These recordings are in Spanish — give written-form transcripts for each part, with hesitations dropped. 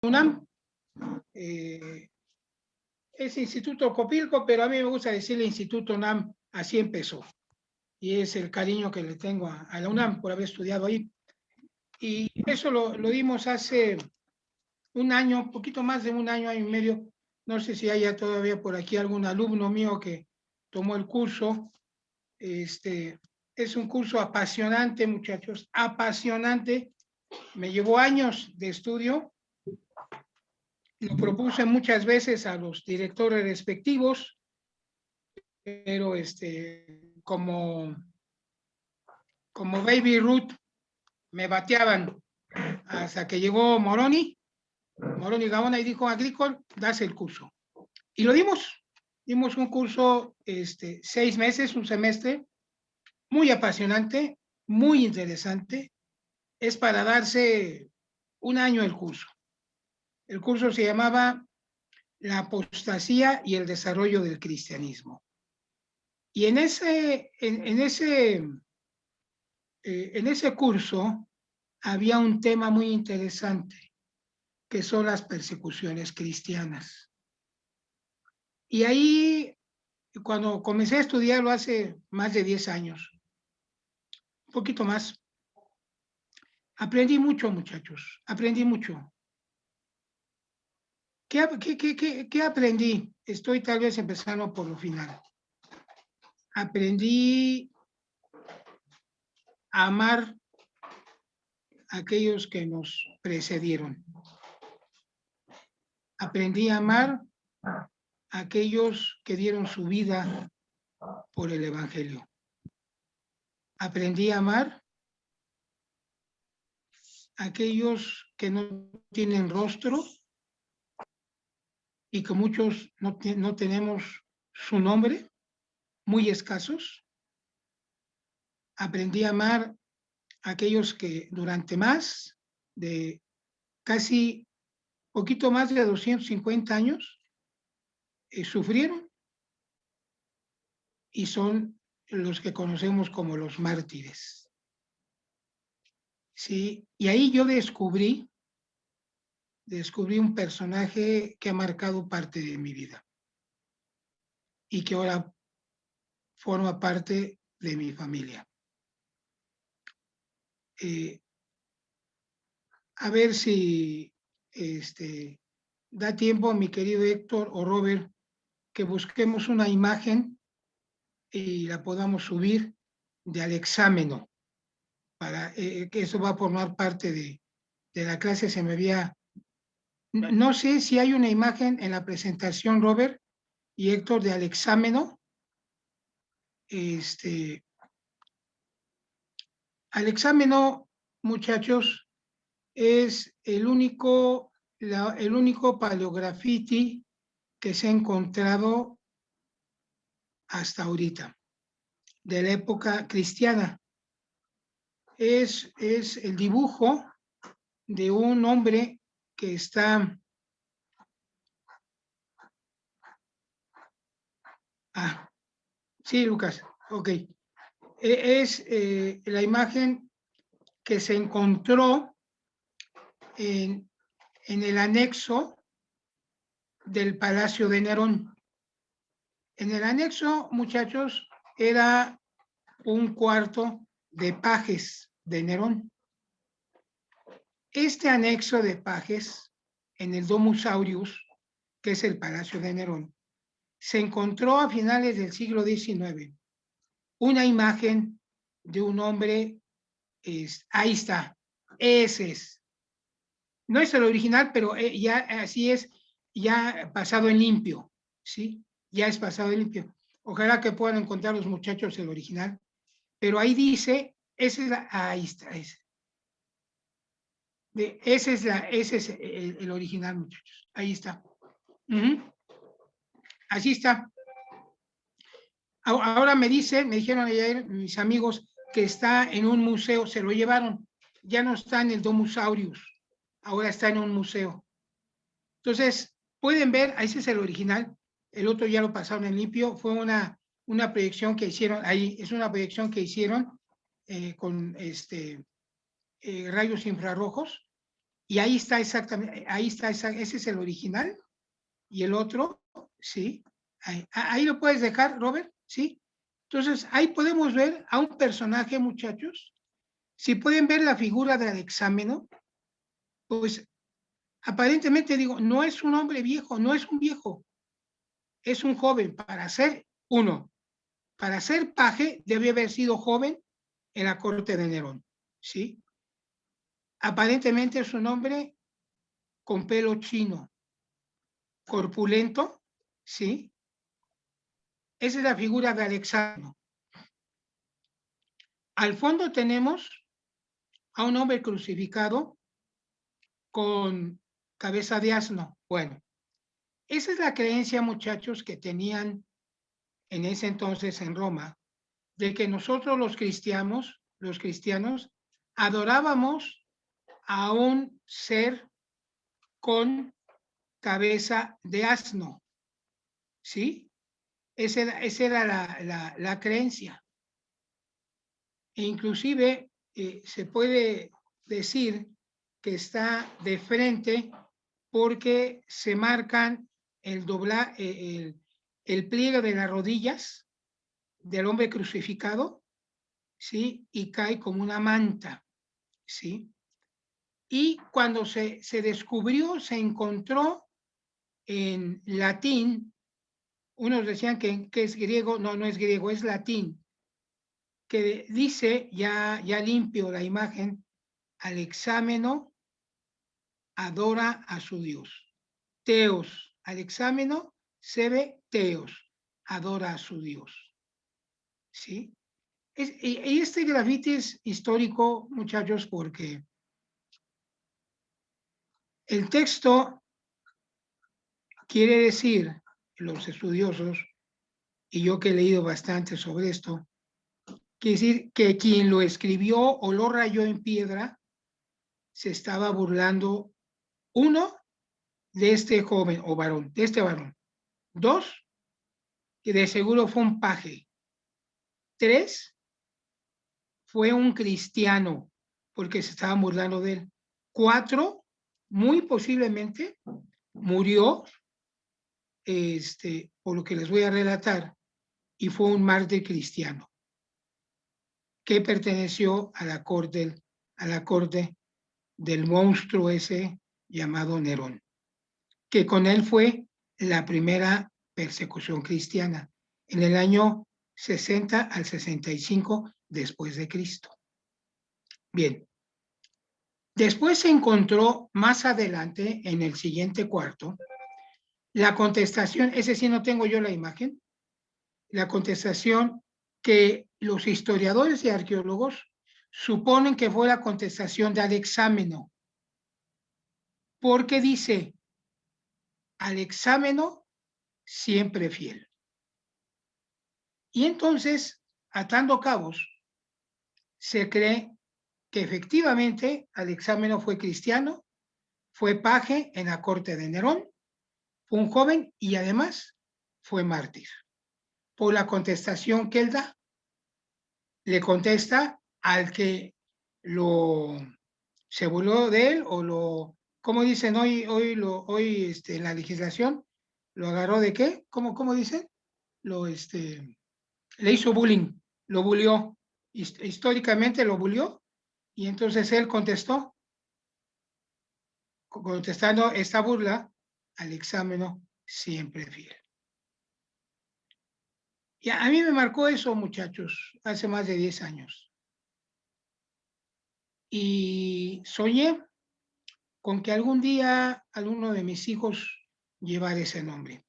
UNAM. Es Instituto Copilco, pero a mí me gusta decirle Instituto UNAM, así empezó. Y es el cariño que le tengo a la UNAM por haber estudiado ahí. Y eso lo dimos hace un año, un poquito más de un año y medio. No sé si haya todavía por aquí algún alumno mío que tomó el curso. Es un curso apasionante, muchachos, apasionante. Me llevó años de estudio. Lo propuse muchas veces a los directores respectivos, pero como Baby Ruth me bateaban hasta que llegó Moroni Gaona y dijo, Agricol, das el curso. Y lo dimos un curso 6 meses, un semestre, muy apasionante, muy interesante. Es para darse un año el curso. El curso se llamaba La apostasía y el desarrollo del cristianismo. Y en ese curso había un tema muy interesante, que son las persecuciones cristianas. Y ahí, cuando comencé a estudiarlo hace más de 10 años, un poquito más, aprendí mucho, muchachos, aprendí mucho. ¿Qué aprendí? Estoy tal vez empezando por lo final. Aprendí a amar a aquellos que nos precedieron. Aprendí a amar a aquellos que dieron su vida por el Evangelio. Aprendí a amar a aquellos que no tienen rostro y que muchos no tenemos su nombre, muy escasos. Aprendí a amar a aquellos que durante más de casi poquito más de 250 años sufrieron y son los que conocemos como los mártires. Sí, y ahí yo descubrí un personaje que ha marcado parte de mi vida y que ahora forma parte de mi familia. A ver si da tiempo, mi querido Héctor o Robert, que busquemos una imagen y la podamos subir de Alexámeno, para que eso va a formar parte de la clase. Se me había... No sé si hay una imagen en la presentación, Robert y Héctor, de Alexámeno. Alexámeno, muchachos, es el único paleografiti que se ha encontrado hasta ahorita, de la época cristiana. Es el dibujo de un hombre que está... sí, Lucas, ok. Es la imagen que se encontró en el anexo del Palacio de Nerón. En el anexo, muchachos, era un cuarto de pajes de Nerón. Este anexo de pajes, en el Domus Aureus, que es el Palacio de Nerón, se encontró a finales del siglo XIX una imagen de un hombre, ahí está, ese es. No es el original, pero ya así es, ya pasado en limpio, ¿sí? Ya es pasado en limpio. Ojalá que puedan encontrar los muchachos el original, pero ahí dice, ahí está, ese es el original, muchachos, ahí está. Así está. Ahora me dijeron ayer mis amigos que está en un museo, se lo llevaron, ya no está en el Domus Aureus, ahora está en un museo. Entonces, pueden ver, ese es el original, el otro ya lo pasaron en limpio, fue una proyección que hicieron, ahí es una proyección que hicieron con rayos infrarrojos, Y ahí está exactamente, ese es el original. Y el otro, ¿sí? Ahí lo puedes dejar, Robert, ¿sí? Entonces, ahí podemos ver a un personaje, muchachos. Si pueden ver la figura del exámeno, pues aparentemente digo, no es un hombre viejo, no es un viejo, es un joven. Para ser paje, debe haber sido joven en la corte de Nerón, ¿sí? Aparentemente es un hombre con pelo chino, corpulento, ¿sí? Esa es la figura de Alexandro. Al fondo tenemos a un hombre crucificado con cabeza de asno. Bueno, esa es la creencia, muchachos, que tenían en ese entonces en Roma, de que nosotros los cristianos, adorábamos a un ser con cabeza de asno, ¿sí? Esa era la creencia. E inclusive se puede decir que está de frente porque se marcan el pliegue de las rodillas del hombre crucificado, ¿sí? Y cae como una manta, ¿sí? Y cuando se descubrió, se encontró en latín, unos decían que es griego, no, no es griego, es latín, que dice, ya limpio la imagen, al exámeno adora a su Dios. Teos, al exámeno se ve teos, adora a su Dios. ¿Sí? Y este grafiti es histórico, muchachos, porque el texto quiere decir, los estudiosos, y yo que he leído bastante sobre esto, quiere decir que quien lo escribió o lo rayó en piedra se estaba burlando, uno, de este joven o varón, de este varón. Dos, que de seguro fue un paje. Tres, fue un cristiano, porque se estaban burlando de él. Cuatro, muy posiblemente murió, por lo que les voy a relatar, y fue un mártir cristiano que perteneció a la corte del monstruo ese llamado Nerón, que con él fue la primera persecución cristiana en el año 60 al 65 después de Cristo. Bien, después se encontró más adelante en el siguiente cuarto la contestación, ese sí no tengo yo la imagen, la contestación que los historiadores y arqueólogos suponen que fue la contestación de Alexámeno, porque dice, Alexámeno siempre fiel. Y entonces, atando cabos, se cree que efectivamente Alexámeno fue cristiano, fue paje en la corte de Nerón, fue un joven y además fue mártir. Por la contestación que él da, le contesta al que se burló de él o ¿cómo dicen hoy en la legislación? ¿Lo agarró de qué? ¿Cómo dicen? Le hizo bullying, lo bullió, históricamente lo bullió, y entonces él contestando esta burla al exámeno siempre fiel. Y a mí me marcó eso, muchachos, hace más de 10 años. Y soñé con que algún día alguno de mis hijos llevara ese nombre.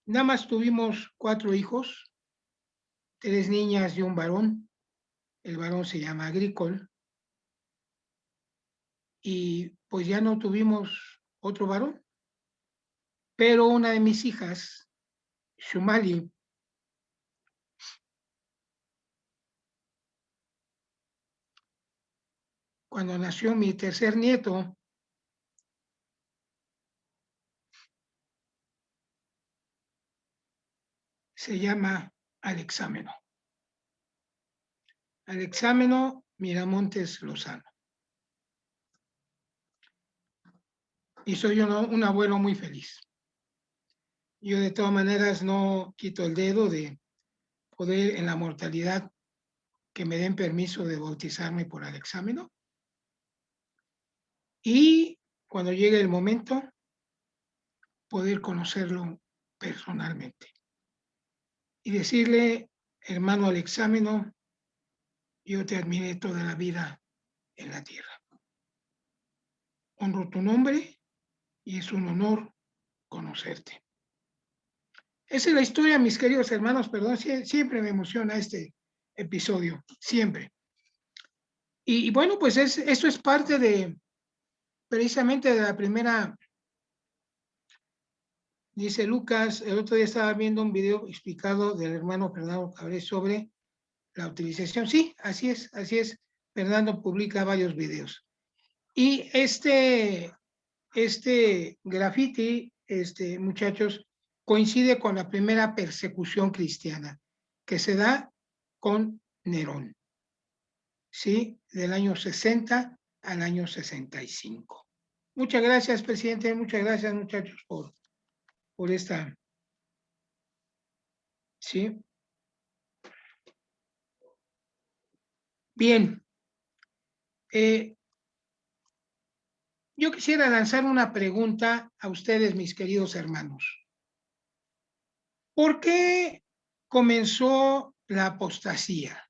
Nada más tuvimos 4 hijos, 3 niñas y un varón. El varón se llama Agricol. Y pues ya no tuvimos otro varón. Pero una de mis hijas, Shumali, cuando nació mi tercer nieto, se llama Alexámeno. Alexámeno Miramontes Lozano. y soy un abuelo muy feliz. Yo de todas maneras no quito el dedo de poder en la mortalidad que me den permiso de bautizarme por el examen y cuando llegue el momento poder conocerlo personalmente y decirle, hermano Alexámeno, yo te admiré toda la vida en la tierra. Honro tu nombre y es un honor conocerte. Esa es la historia, mis queridos hermanos, perdón, siempre me emociona este episodio, siempre. Y bueno, pues esto es parte de, precisamente de la primera, dice Lucas, el otro día estaba viendo un video explicado del hermano Fernando Cabré sobre la utilización. Sí, así es. Fernando publica varios videos. Y este graffiti, muchachos, coincide con la primera persecución cristiana que se da con Nerón, ¿sí? Del año 60 al año 65. Muchas gracias, presidente. Muchas gracias, muchachos, por esta, ¿sí? Bien. Yo quisiera lanzar una pregunta a ustedes, mis queridos hermanos. ¿Por qué comenzó la apostasía?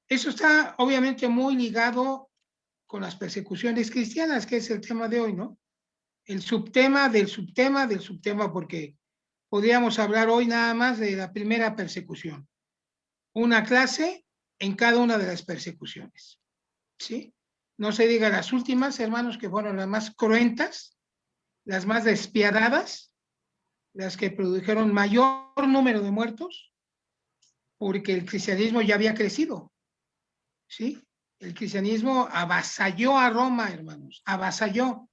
Eso está obviamente muy ligado con las persecuciones cristianas, que es el tema de hoy, ¿no? El subtema del subtema del subtema, porque podríamos hablar hoy nada más de la primera persecución. Una clase en cada una de las persecuciones, ¿sí? No se diga las últimas, hermanos, que fueron las más cruentas, las más despiadadas, las que produjeron mayor número de muertos, porque el cristianismo ya había crecido, ¿sí? El cristianismo avasalló a Roma, hermanos, avasalló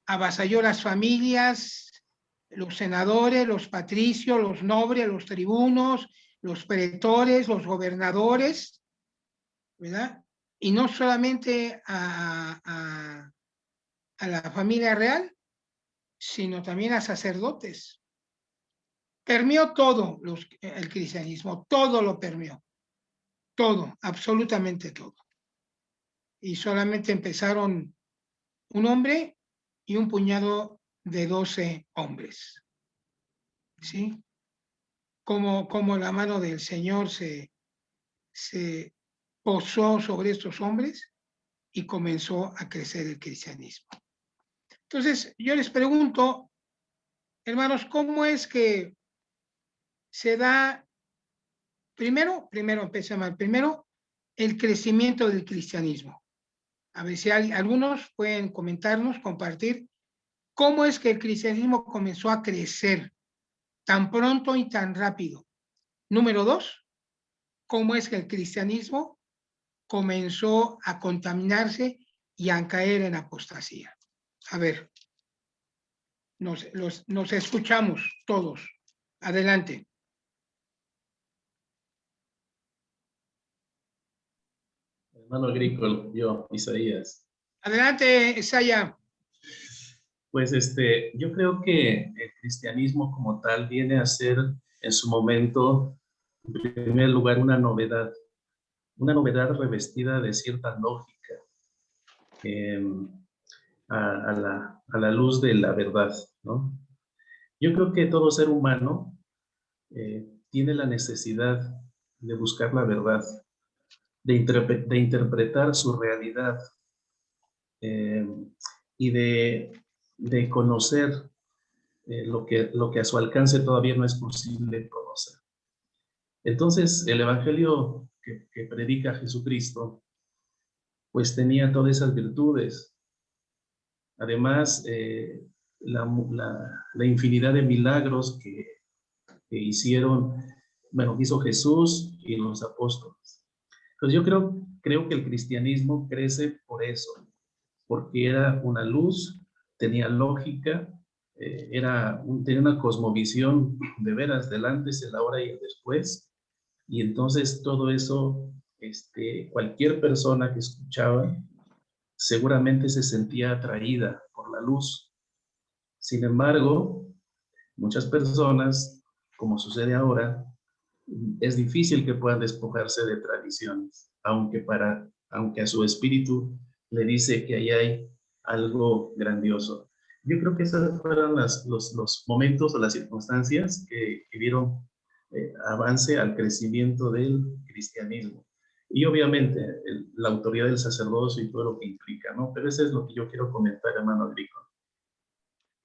las familias, los senadores, los patricios, los nobles, los tribunos, los pretores, los gobernadores, ¿verdad? Y no solamente a la familia real, sino también a sacerdotes. Permeó todo el cristianismo, todo lo permeó, todo, absolutamente todo. Y solamente empezaron un hombre y un puñado de 12 hombres, ¿sí? Como la mano del Señor se posó sobre estos hombres y comenzó a crecer el cristianismo. Entonces, yo les pregunto, hermanos, ¿cómo es que se da, primero el crecimiento del cristianismo? A ver si algunos pueden comentarnos, compartir, cómo es que el cristianismo comenzó a crecer tan pronto y tan rápido. Número dos, cómo es que el cristianismo comenzó a contaminarse y a caer en apostasía. A ver, nos escuchamos todos. Adelante. Hermano agrícola, yo, Isaías. Adelante, Isaya. Pues yo creo que el cristianismo como tal viene a ser en su momento, en primer lugar, una novedad revestida de cierta lógica eh, a la luz de la verdad, ¿no? Yo creo que todo ser humano tiene la necesidad de buscar la verdad, de interpretar su realidad eh, y de conocer lo que a su alcance todavía no es posible conocer. Entonces, el evangelio que predica Jesucristo, pues tenía todas esas virtudes. Además, la infinidad de milagros que hizo Jesús y los apóstoles. Entonces, yo creo que el cristianismo crece por eso, porque era una luz, tenía lógica, tenía una cosmovisión de veras del antes, el ahora y el después, y entonces todo eso, cualquier persona que escuchaba seguramente se sentía atraída por la luz. Sin embargo, muchas personas, como sucede ahora, es difícil que puedan despojarse de tradiciones, aunque a su espíritu le dice que ahí hay algo grandioso. Yo creo que esos fueron los momentos o las circunstancias que dieron avance al crecimiento del cristianismo. Y obviamente la autoridad del sacerdocio y todo lo que implica, ¿no? Pero eso es lo que yo quiero comentar, hermano Agrícola.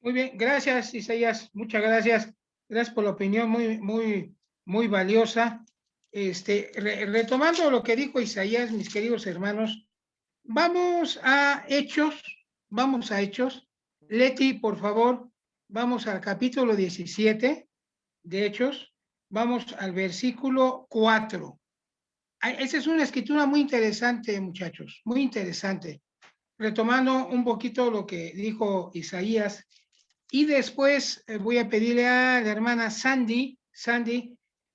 Muy bien, gracias, Isaías. Muchas gracias. Gracias por la opinión muy valiosa. Retomando lo que dijo Isaías, mis queridos hermanos, vamos a Hechos. Vamos a Hechos. Leti, por favor, vamos al capítulo 17 de Hechos. Vamos al versículo 4. Esa es una escritura muy interesante, muchachos, muy interesante. Retomando un poquito lo que dijo Isaías, y después voy a pedirle a la hermana Sandy,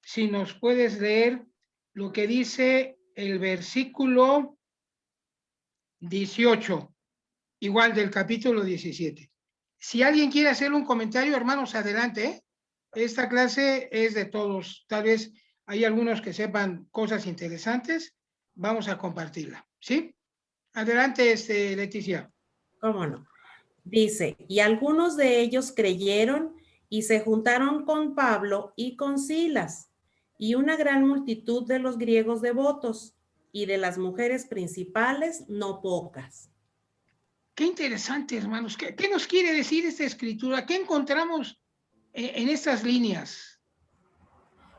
si nos puedes leer lo que dice el versículo 18, igual del capítulo 17. Si alguien quiere hacer un comentario, hermanos, adelante, ¿eh? Esta clase es de todos. Tal vez hay algunos que sepan cosas interesantes. Vamos a compartirla, ¿sí? Adelante, Leticia. ¿Cómo no? Dice, y algunos de ellos creyeron y se juntaron con Pablo y con Silas, y una gran multitud de los griegos devotos, y de las mujeres principales, no pocas. Qué interesante, hermanos. ¿Qué nos quiere decir esta escritura? ¿Qué encontramos en estas líneas?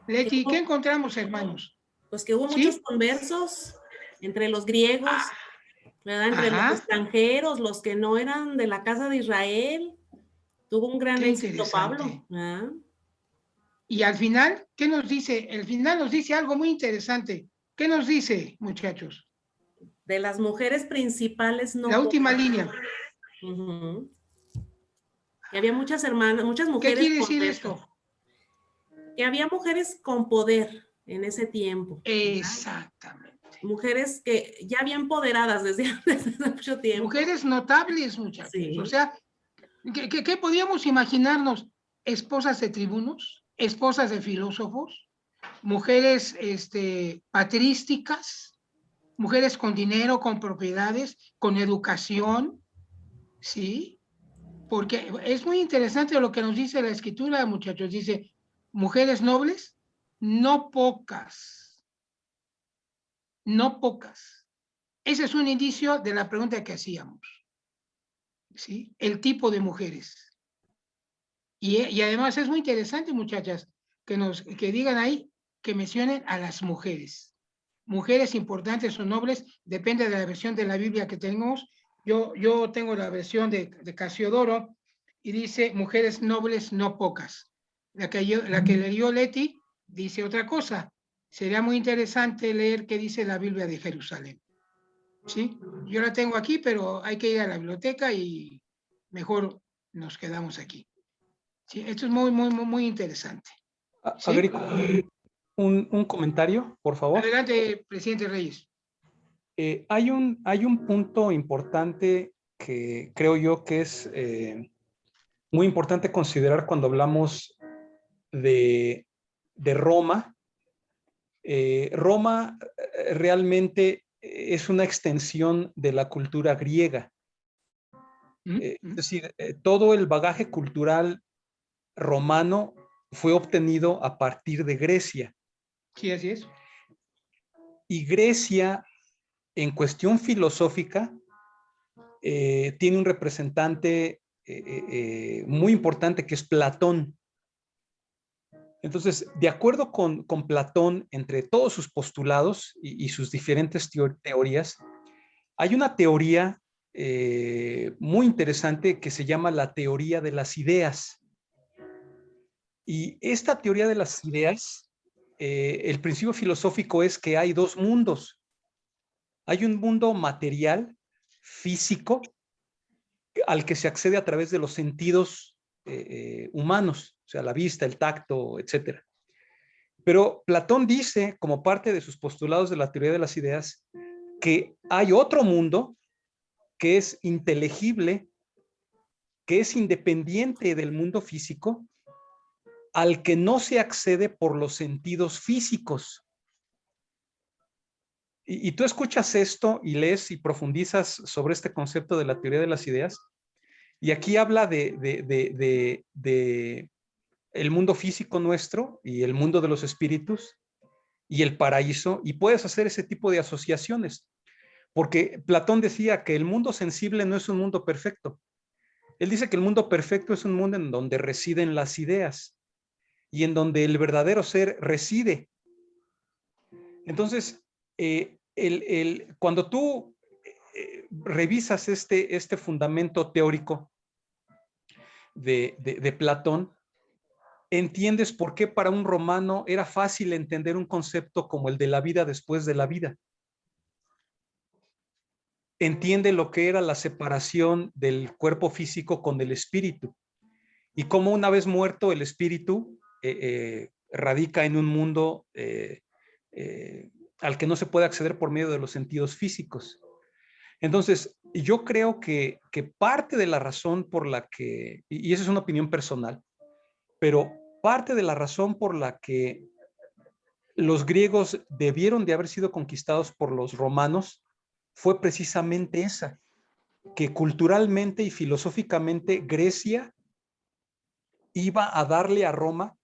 Leti, ¿qué encontramos, hermanos? Pues que hubo muchos ¿Sí? conversos entre los griegos, ¿verdad? Entre los extranjeros, los que no eran de la casa de Israel. Tuvo un gran Qué éxito Pablo. interesante. Y al final, ¿qué nos dice? El final nos dice algo muy interesante. ¿Qué nos dice, muchachos? De las mujeres principales no La última pocas. línea. Que había muchas hermanas, muchas ¿Qué mujeres quiere decir conversas. esto? Que había mujeres con poder en ese tiempo. Exactamente. Mujeres que ya habían empoderadas desde mucho tiempo. Mujeres notables, muchachos. Sí. O sea, ¿qué podíamos imaginarnos? Esposas de tribunos, esposas de filósofos, mujeres patrísticas, mujeres con dinero, con propiedades, con educación, ¿sí? Porque es muy interesante lo que nos dice la escritura, muchachos. Dice, mujeres nobles, no pocas, no pocas. Ese es un indicio de la pregunta que hacíamos, ¿sí? El tipo de mujeres. Y además es muy interesante, muchachas, que digan ahí, que mencionen a las mujeres. Mujeres importantes o nobles, depende de la versión de la Biblia que tenemos. Yo tengo la versión de Casiodoro y dice mujeres nobles, no pocas. La que leyó Leti dice otra cosa. Sería muy interesante leer qué dice la Biblia de Jerusalén. ¿Sí? Yo la tengo aquí, pero hay que ir a la biblioteca y mejor nos quedamos aquí. Sí, esto es muy interesante. ¿Sí? Agrícola, un comentario, por favor. Adelante, presidente Reyes. Hay un punto importante que creo yo que es muy importante considerar cuando hablamos de Roma. Roma realmente es una extensión de la cultura griega. Es decir, todo el bagaje cultural romano fue obtenido a partir de Grecia. Sí, así es. Y Grecia, en cuestión filosófica, tiene un representante muy importante que es Platón. Entonces, de acuerdo con Platón, entre todos sus postulados y sus diferentes teorías, hay una teoría muy interesante que se llama la teoría de las ideas. Y esta teoría de las ideas, el principio filosófico es que hay dos mundos. Hay un mundo material, físico, al que se accede a través de los sentidos humanos, o sea, la vista, el tacto, etc. Pero Platón dice, como parte de sus postulados de la teoría de las ideas, que hay otro mundo que es inteligible, que es independiente del mundo físico, al que no se accede por los sentidos físicos. Y tú escuchas esto y lees y profundizas sobre este concepto de la teoría de las ideas, y aquí habla de el mundo físico nuestro y el mundo de los espíritus y el paraíso, y puedes hacer ese tipo de asociaciones, porque Platón decía que el mundo sensible no es un mundo perfecto. Él dice que el mundo perfecto es un mundo en donde residen las ideas y en donde el verdadero ser reside. Entonces, cuando tú revisas este fundamento teórico de Platón, entiendes por qué para un romano era fácil entender un concepto como el de la vida después de la vida. Entiende lo que era la separación del cuerpo físico con el espíritu y cómo una vez muerto el espíritu radica en un mundo al que no se puede acceder por medio de los sentidos físicos. Entonces, yo creo que parte de la razón por la que, y esa es una opinión personal, pero parte de la razón por la que los griegos debieron de haber sido conquistados por los romanos fue precisamente esa, que culturalmente y filosóficamente Grecia iba a darle a Roma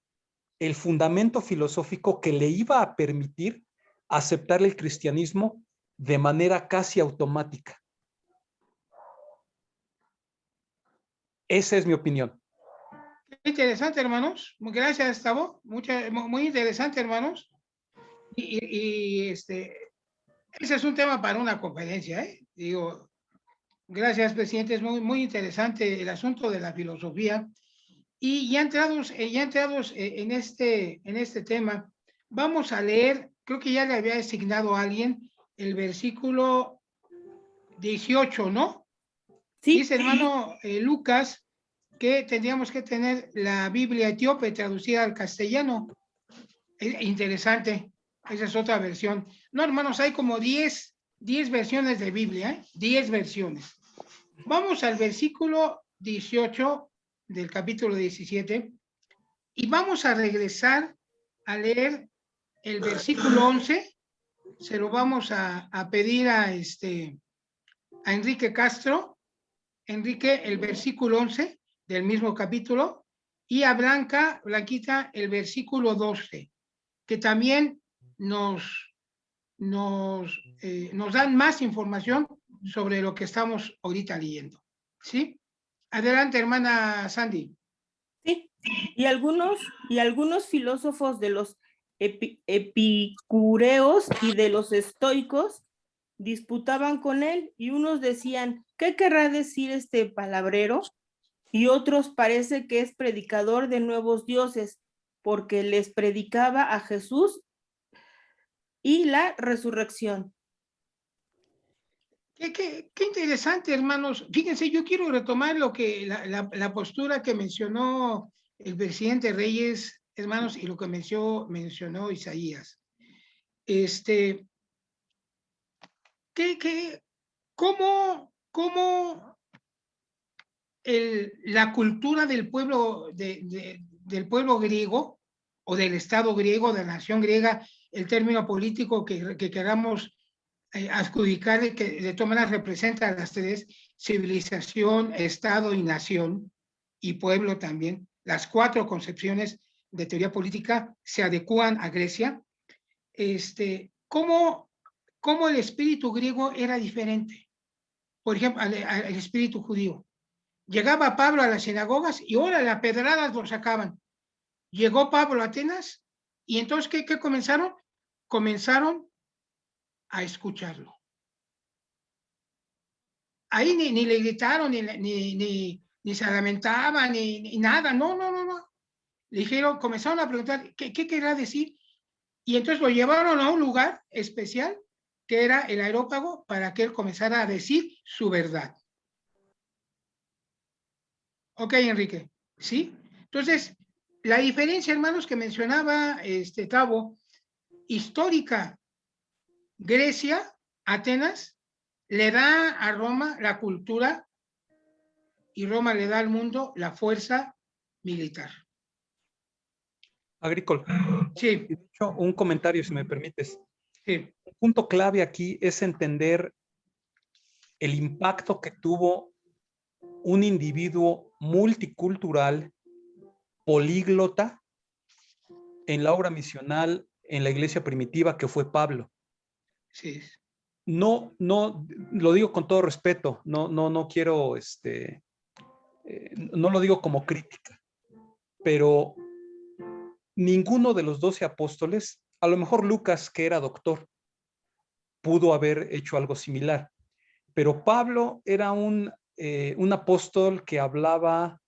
el fundamento filosófico que le iba a permitir aceptar el cristianismo de manera casi automática. Esa es mi opinión. Interesante, hermanos. Gracias, Tavo. Muy interesante, hermanos. Ese es un tema para una conferencia, ¿eh? Digo, gracias, presidente. Es muy interesante el asunto de la filosofía. Y ya entrados en este tema, vamos a leer, creo que ya le había asignado a alguien el versículo 18, ¿no? Sí. Dice, hermano Lucas, que tendríamos que tener la Biblia etíope traducida al castellano. Interesante, esa es otra versión. No, hermanos, hay como 10 versiones de Biblia, ¿eh? 10 versiones. Vamos al versículo 18 del capítulo 17 y vamos a regresar a leer el versículo 11. Se lo vamos a pedir a Enrique Castro. Enrique, el versículo 11 del mismo capítulo, y a Blanquita, el versículo 12, que también nos dan más información sobre lo que estamos ahorita leyendo. ¿Sí? Adelante, hermana Sandy. Sí, y algunos filósofos de los epicureos y de los estoicos disputaban con él, y unos decían, ¿qué querrá decir este palabrero? Y otros parece que es predicador de nuevos dioses, porque les predicaba a Jesús y la resurrección. Qué interesante, hermanos. Fíjense, yo quiero retomar la postura que mencionó el presidente Reyes, hermanos, y lo que mencionó Isaías. ¿Cómo la cultura del pueblo, del pueblo griego o del Estado griego, de la nación griega, el término político que queramos adjudicar, que de todas maneras representa las tres: civilización, Estado y nación, y pueblo también? Las cuatro concepciones de teoría política se adecúan a Grecia. ¿Cómo el espíritu griego era diferente, por ejemplo, al espíritu judío? Llegaba Pablo a las sinagogas y ahora las pedradas lo sacaban. Llegó Pablo a Atenas y entonces, ¿qué comenzaron? Comenzaron a escucharlo. Ahí ni le gritaron, ni se lamentaban, ni nada. No. Le dijeron, comenzaron a preguntar, ¿qué querrá decir? Y entonces lo llevaron a un lugar especial, que era el Areópago, para que él comenzara a decir su verdad. Ok, Enrique, ¿sí? Entonces, la diferencia, hermanos, que mencionaba Tavo, histórica, Grecia, Atenas, le da a Roma la cultura y Roma le da al mundo la fuerza militar. Agrícola. Sí, De hecho, un comentario, si me permites. sí, Un punto clave aquí es entender el impacto que tuvo un individuo multicultural, políglota, en la obra misional en la iglesia primitiva que fue Pablo. sí. No, lo digo con todo respeto, no quiero, no lo digo como crítica, pero ninguno de los 12 apóstoles, a lo mejor Lucas, que era doctor, pudo haber hecho algo similar, pero Pablo era un apóstol que hablaba,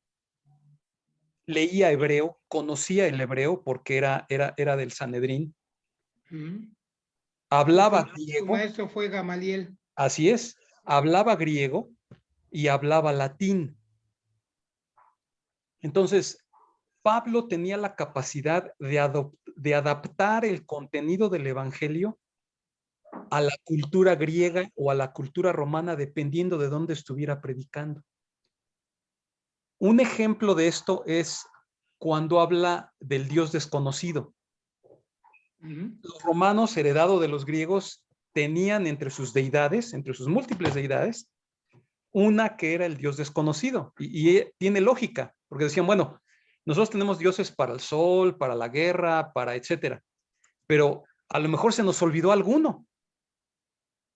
leía hebreo, conocía el hebreo porque era del Sanedrín, hablaba Su griego, maestro fue Gamaliel. así es, hablaba griego y hablaba latín. Entonces, Pablo tenía la capacidad de adaptar el contenido del evangelio a la cultura griega o a la cultura romana, dependiendo de dónde estuviera predicando. Un ejemplo de esto es cuando habla del Dios desconocido. Los romanos, heredado de los griegos, tenían entre sus deidades, entre sus múltiples deidades, una que era el Dios desconocido. Y tiene lógica, porque decían, bueno, nosotros tenemos dioses para el sol, para la guerra, para etcétera, pero a lo mejor se nos olvidó alguno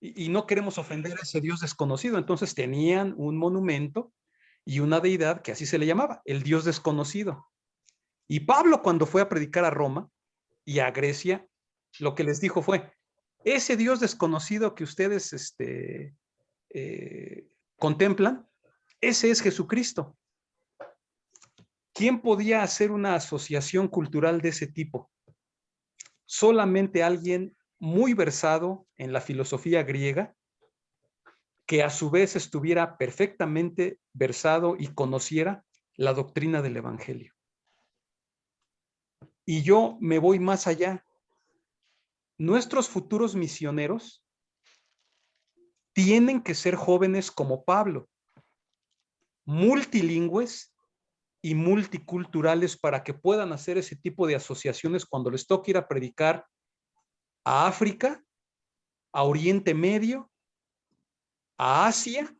y no queremos ofender a ese Dios desconocido. Entonces tenían un monumento y una deidad que así se le llamaba, el Dios desconocido. Y Pablo, cuando fue a predicar a Roma y a Grecia, lo que les dijo fue, ese Dios desconocido que ustedes contemplan, ese es Jesucristo. ¿Quién podía hacer una asociación cultural de ese tipo? Solamente alguien muy versado en la filosofía griega, que a su vez estuviera perfectamente versado y conociera la doctrina del Evangelio. Y yo me voy más allá. Nuestros futuros misioneros tienen que ser jóvenes como Pablo, multilingües y multiculturales, para que puedan hacer ese tipo de asociaciones cuando les toque ir a predicar a África, a Oriente Medio, a Asia.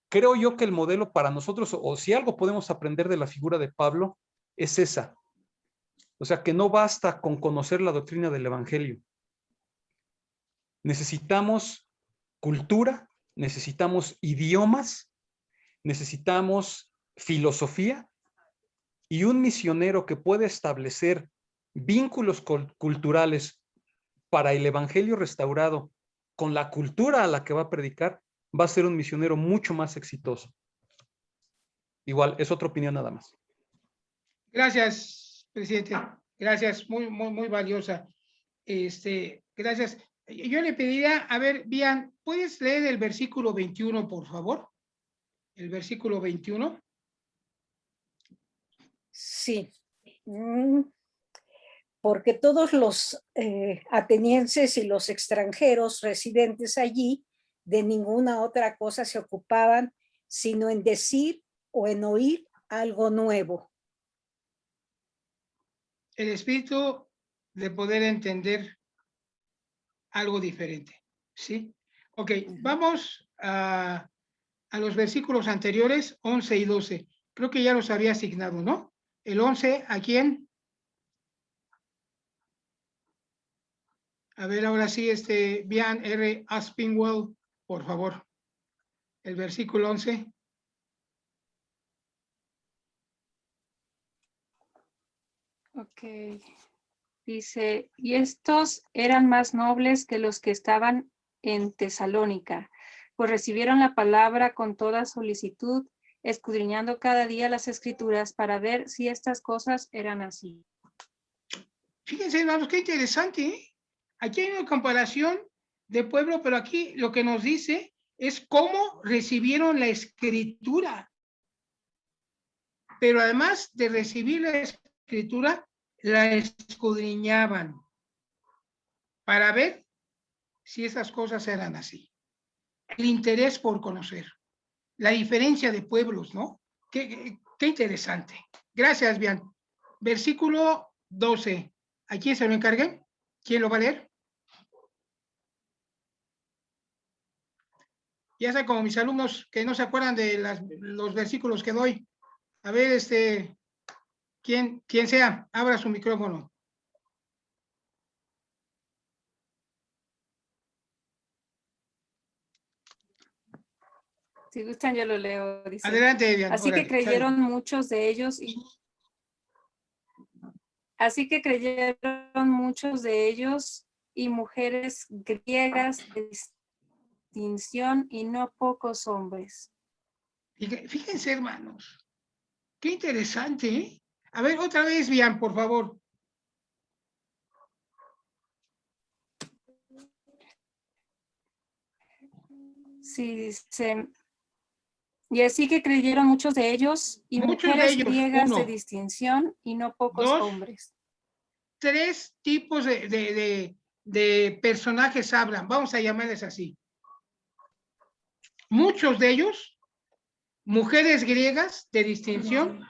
Creo yo que el modelo para nosotros, o si algo podemos aprender de la figura de Pablo, es esa. O sea, que no basta con conocer la doctrina del Evangelio. Necesitamos cultura, necesitamos idiomas, necesitamos filosofía, y un misionero que pueda establecer vínculos culturales para el Evangelio restaurado con la cultura a la que va a predicar, va a ser un misionero mucho más exitoso. Igual, es otra opinión nada más. Gracias, presidente. Gracias, muy valiosa. Gracias. Yo le pediría, a ver, Bian, ¿puedes leer el versículo 21, por favor? El versículo 21. Sí. Porque todos los atenienses y los extranjeros residentes allí de ninguna otra cosa se ocupaban sino en decir o en oír algo nuevo. El espíritu de poder entender algo diferente, ¿sí? Ok, vamos a los versículos anteriores, 11 y 12. Creo que ya los había asignado, ¿no? El 11, ¿a quién? A ver, ahora sí, Bian R. Aspinwall, por favor. El versículo 11. Ok. Dice, y estos eran más nobles que los que estaban en Tesalónica, pues recibieron la palabra con toda solicitud, escudriñando cada día las escrituras para ver si estas cosas eran así. Fíjense, hermanos, qué interesante, ¿eh? Aquí hay una comparación de pueblo, pero aquí lo que nos dice es cómo recibieron la escritura. Pero además de recibir la escritura, la escudriñaban para ver si esas cosas eran así. el interés por conocer, la diferencia de pueblos, ¿no? Qué interesante. Gracias, Bian. Versículo 12. ¿A quién se lo encargué? ¿Quién lo va a leer? Ya sé, como mis alumnos que no se acuerdan de los versículos que doy. A ver, quien sea, abra su micrófono. Si gustan, yo lo leo. Dice. Adelante, Evian. Así que creyeron muchos de ellos y mujeres griegas de distinción y no pocos hombres. Fíjense, hermanos, qué interesante, ¿eh? A ver, otra vez, Bian, por favor. Sí, dice. Y así que creyeron muchos de ellos y mujeres griegas de distinción y no pocos hombres. 3 tipos de personajes hablan, vamos a llamarles así. Muchos de ellos, mujeres griegas de distinción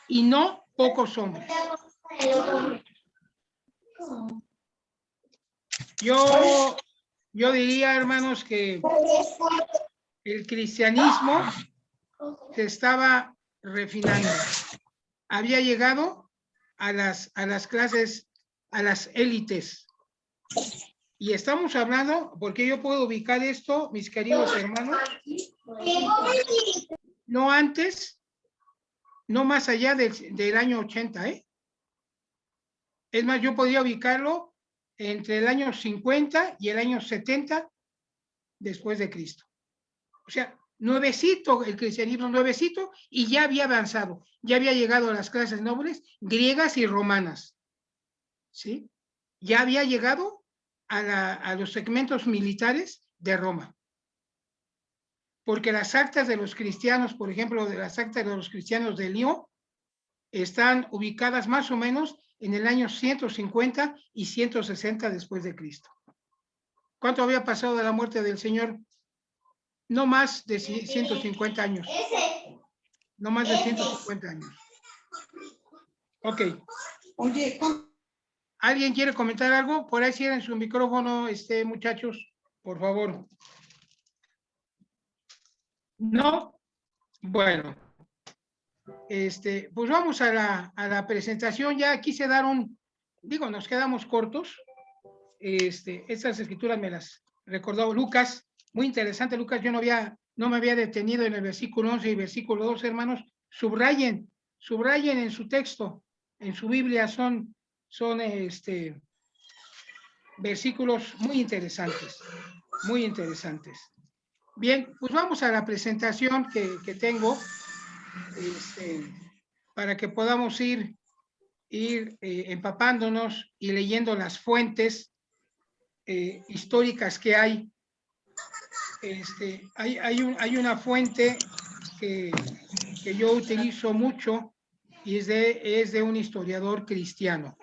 y no pocos hombres. Yo diría, hermanos, que el cristianismo se estaba refinando. Había llegado a las clases, a las élites. Y estamos hablando, porque yo puedo ubicar esto, mis queridos hermanos, no antes, no más allá del año 80, ¿eh? Es más, yo podría ubicarlo entre el año 50 y el año 70 después de Cristo. O sea, nuevecito el cristianismo, nuevecito, y ya había avanzado, ya había llegado a las clases nobles griegas y romanas, ¿sí? Ya había llegado a los segmentos militares de Roma. Porque las actas de los cristianos, por ejemplo, de las actas de los cristianos de Lyon, están ubicadas más o menos en el año 150 y 160 después de Cristo. ¿Cuánto había pasado de la muerte del Señor? No más de 150 años. No más de 150 años. Ok. ¿Alguien quiere comentar algo? Por ahí cierren su micrófono, muchachos, por favor. ¿No? Bueno. Pues vamos a la presentación. Ya quise dar nos quedamos cortos. Estas escrituras me las recordó Lucas. Muy interesante, Lucas. Yo no me había detenido en el versículo 11 y versículo 12, hermanos. Subrayen en su texto, en su Biblia, son versículos muy interesantes, muy interesantes. Bien, pues vamos a la presentación que tengo, para que podamos ir empapándonos y leyendo las fuentes históricas que hay. Hay una fuente que yo utilizo mucho y es de un historiador cristiano.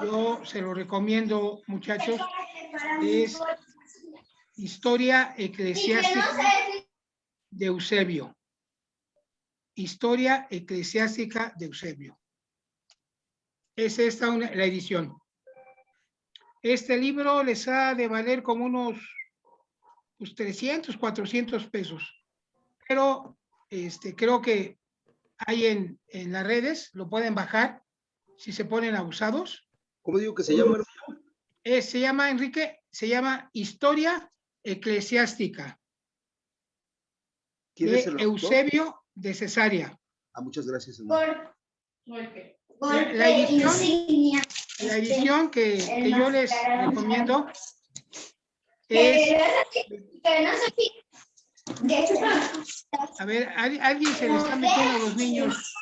Yo se lo recomiendo, muchachos. Es Historia Eclesiástica de Eusebio. Historia Eclesiástica de Eusebio. Es esta la edición. Este libro les ha de valer como unos 300, 400 pesos. Pero creo que hay en las redes, lo pueden bajar si se ponen abusados. ¿Cómo digo que se llama? Se llama, Enrique, se llama Historia Eclesiástica de Eusebio de Cesarea. Muchas gracias, hermano. La edición que yo les recomiendo es... A ver, alguien se le está metiendo a los niños.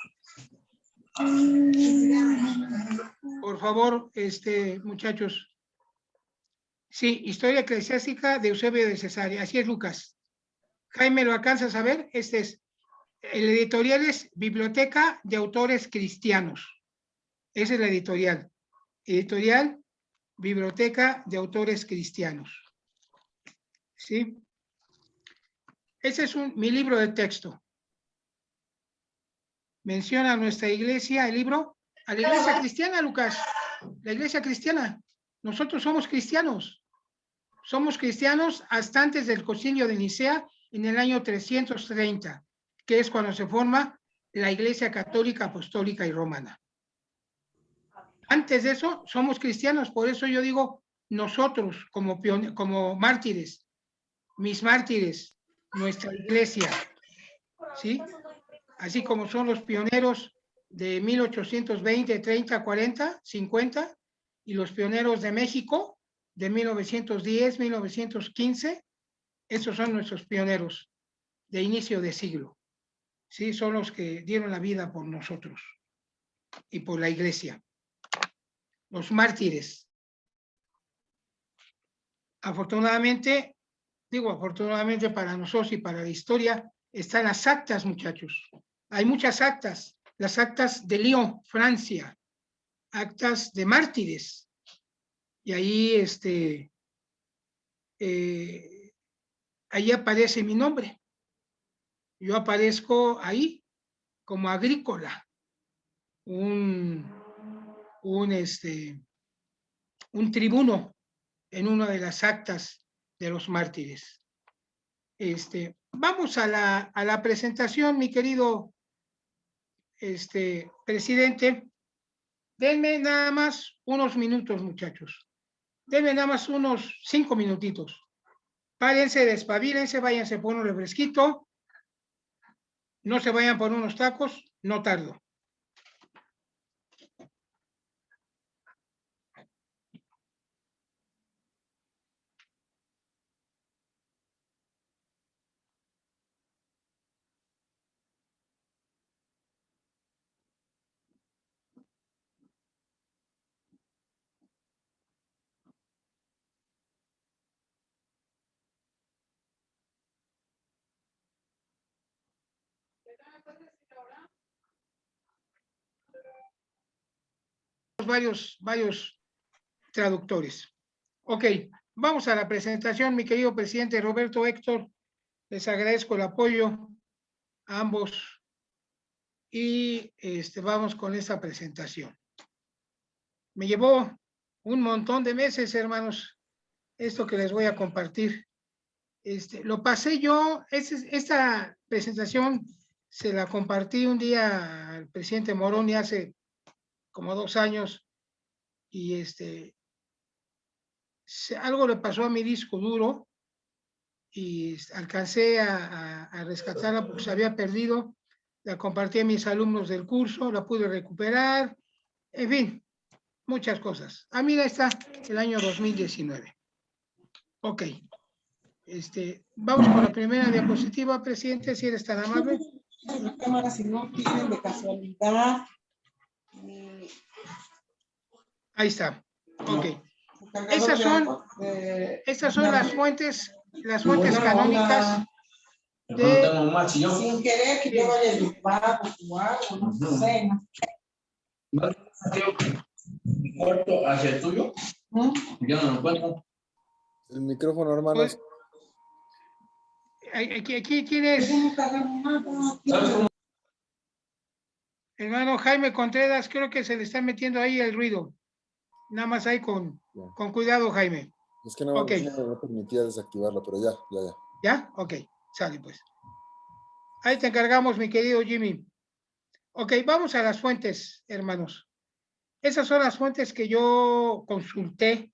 Por favor, muchachos. Sí, Historia Eclesiástica de Eusebio de Cesarea. Así es, Lucas. Jaime, ¿lo alcanzas a ver? El editorial es Biblioteca de Autores Cristianos. Esa es la editorial. Editorial Biblioteca de Autores Cristianos. ¿Sí? Ese es mi libro de texto. Menciona a nuestra iglesia, el libro, a la iglesia cristiana, Lucas. La iglesia cristiana. Nosotros somos cristianos. Somos cristianos hasta antes del Concilio de Nicea en el año 330, que es cuando se forma la Iglesia Católica, Apostólica y Romana. Antes de eso, somos cristianos. Por eso yo digo, nosotros como mártires, mis mártires, nuestra iglesia, ¿sí? Así como son los pioneros de 1820, 30, 40, 50, y los pioneros de México de 1910, 1915, esos son nuestros pioneros de inicio de siglo. Sí, son los que dieron la vida por nosotros y por la iglesia. Los mártires. Afortunadamente, digo afortunadamente para nosotros y para la historia, están las actas, muchachos. Hay muchas actas. Las actas de Lyon, Francia, actas de mártires. Y ahí, ahí aparece mi nombre. Yo aparezco ahí como agrícola, un tribuno en una de las actas de los mártires. Vamos a la presentación, mi querido presidente. Denme nada más unos minutos, muchachos. Denme nada más unos 5 minutitos. Párense, despabilense, váyanse por un refresquito. No se vayan por unos tacos, no tardo. Varios traductores. Ok, vamos a la presentación, mi querido presidente Roberto, Héctor. Les agradezco el apoyo a ambos y vamos con esta presentación. Me llevó un montón de meses, hermanos, esto que les voy a compartir. Lo pasé yo, esta presentación se la compartí un día al presidente Moroni hace como 2 años y algo le pasó a mi disco duro y alcancé a rescatarla porque se había perdido. La compartí a mis alumnos del curso, la pude recuperar, en fin, muchas cosas. Ah, mira, está el año 2019. Ok. Vamos con la primera diapositiva, presidente, si eres tan amable. La cámara, si no tienen de casualidad. Ahí está. Ok. Estas son las fuentes canónicas de... Sin querer que yo vaya a limpar o algo, no sé. ¿Cuarto hacia el tuyo? Yo no lo encuentro. El micrófono, hermanos. Aquí tienes... Hermano Jaime Contreras, creo que se le está metiendo ahí el ruido. Nada más ahí con cuidado, Jaime. Es que no me permitía desactivarlo, pero ya. ¿Ya? Ok, sale pues. Ahí te encargamos, mi querido Jimmy. Ok, vamos a las fuentes, hermanos. Esas son las fuentes que yo consulté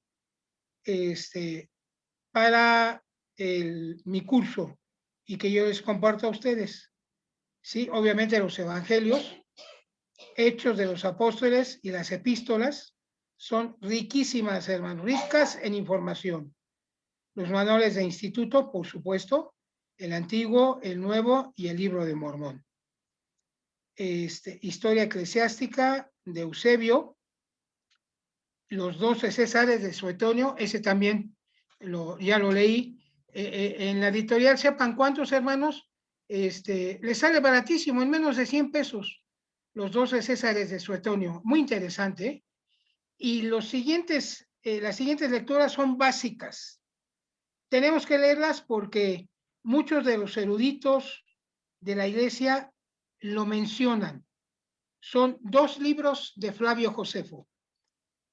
para mi curso y que yo les comparto a ustedes. Sí, obviamente los evangelios, Hechos de los Apóstoles y las epístolas son riquísimas, hermanos, ricas en información. Los manuales de instituto, por supuesto, el Antiguo, el Nuevo y el Libro de Mormón. Historia eclesiástica de Eusebio, los 12 Césares de Suetonio, ese también ya lo leí. En la editorial, sepan cuántos, hermanos, les sale baratísimo, en menos de 100 pesos, los 12 Césares de Suetonio, muy interesante, ¿eh? Y las siguientes lecturas son básicas. Tenemos que leerlas porque muchos de los eruditos de la iglesia lo mencionan. Son 2 libros de Flavio Josefo,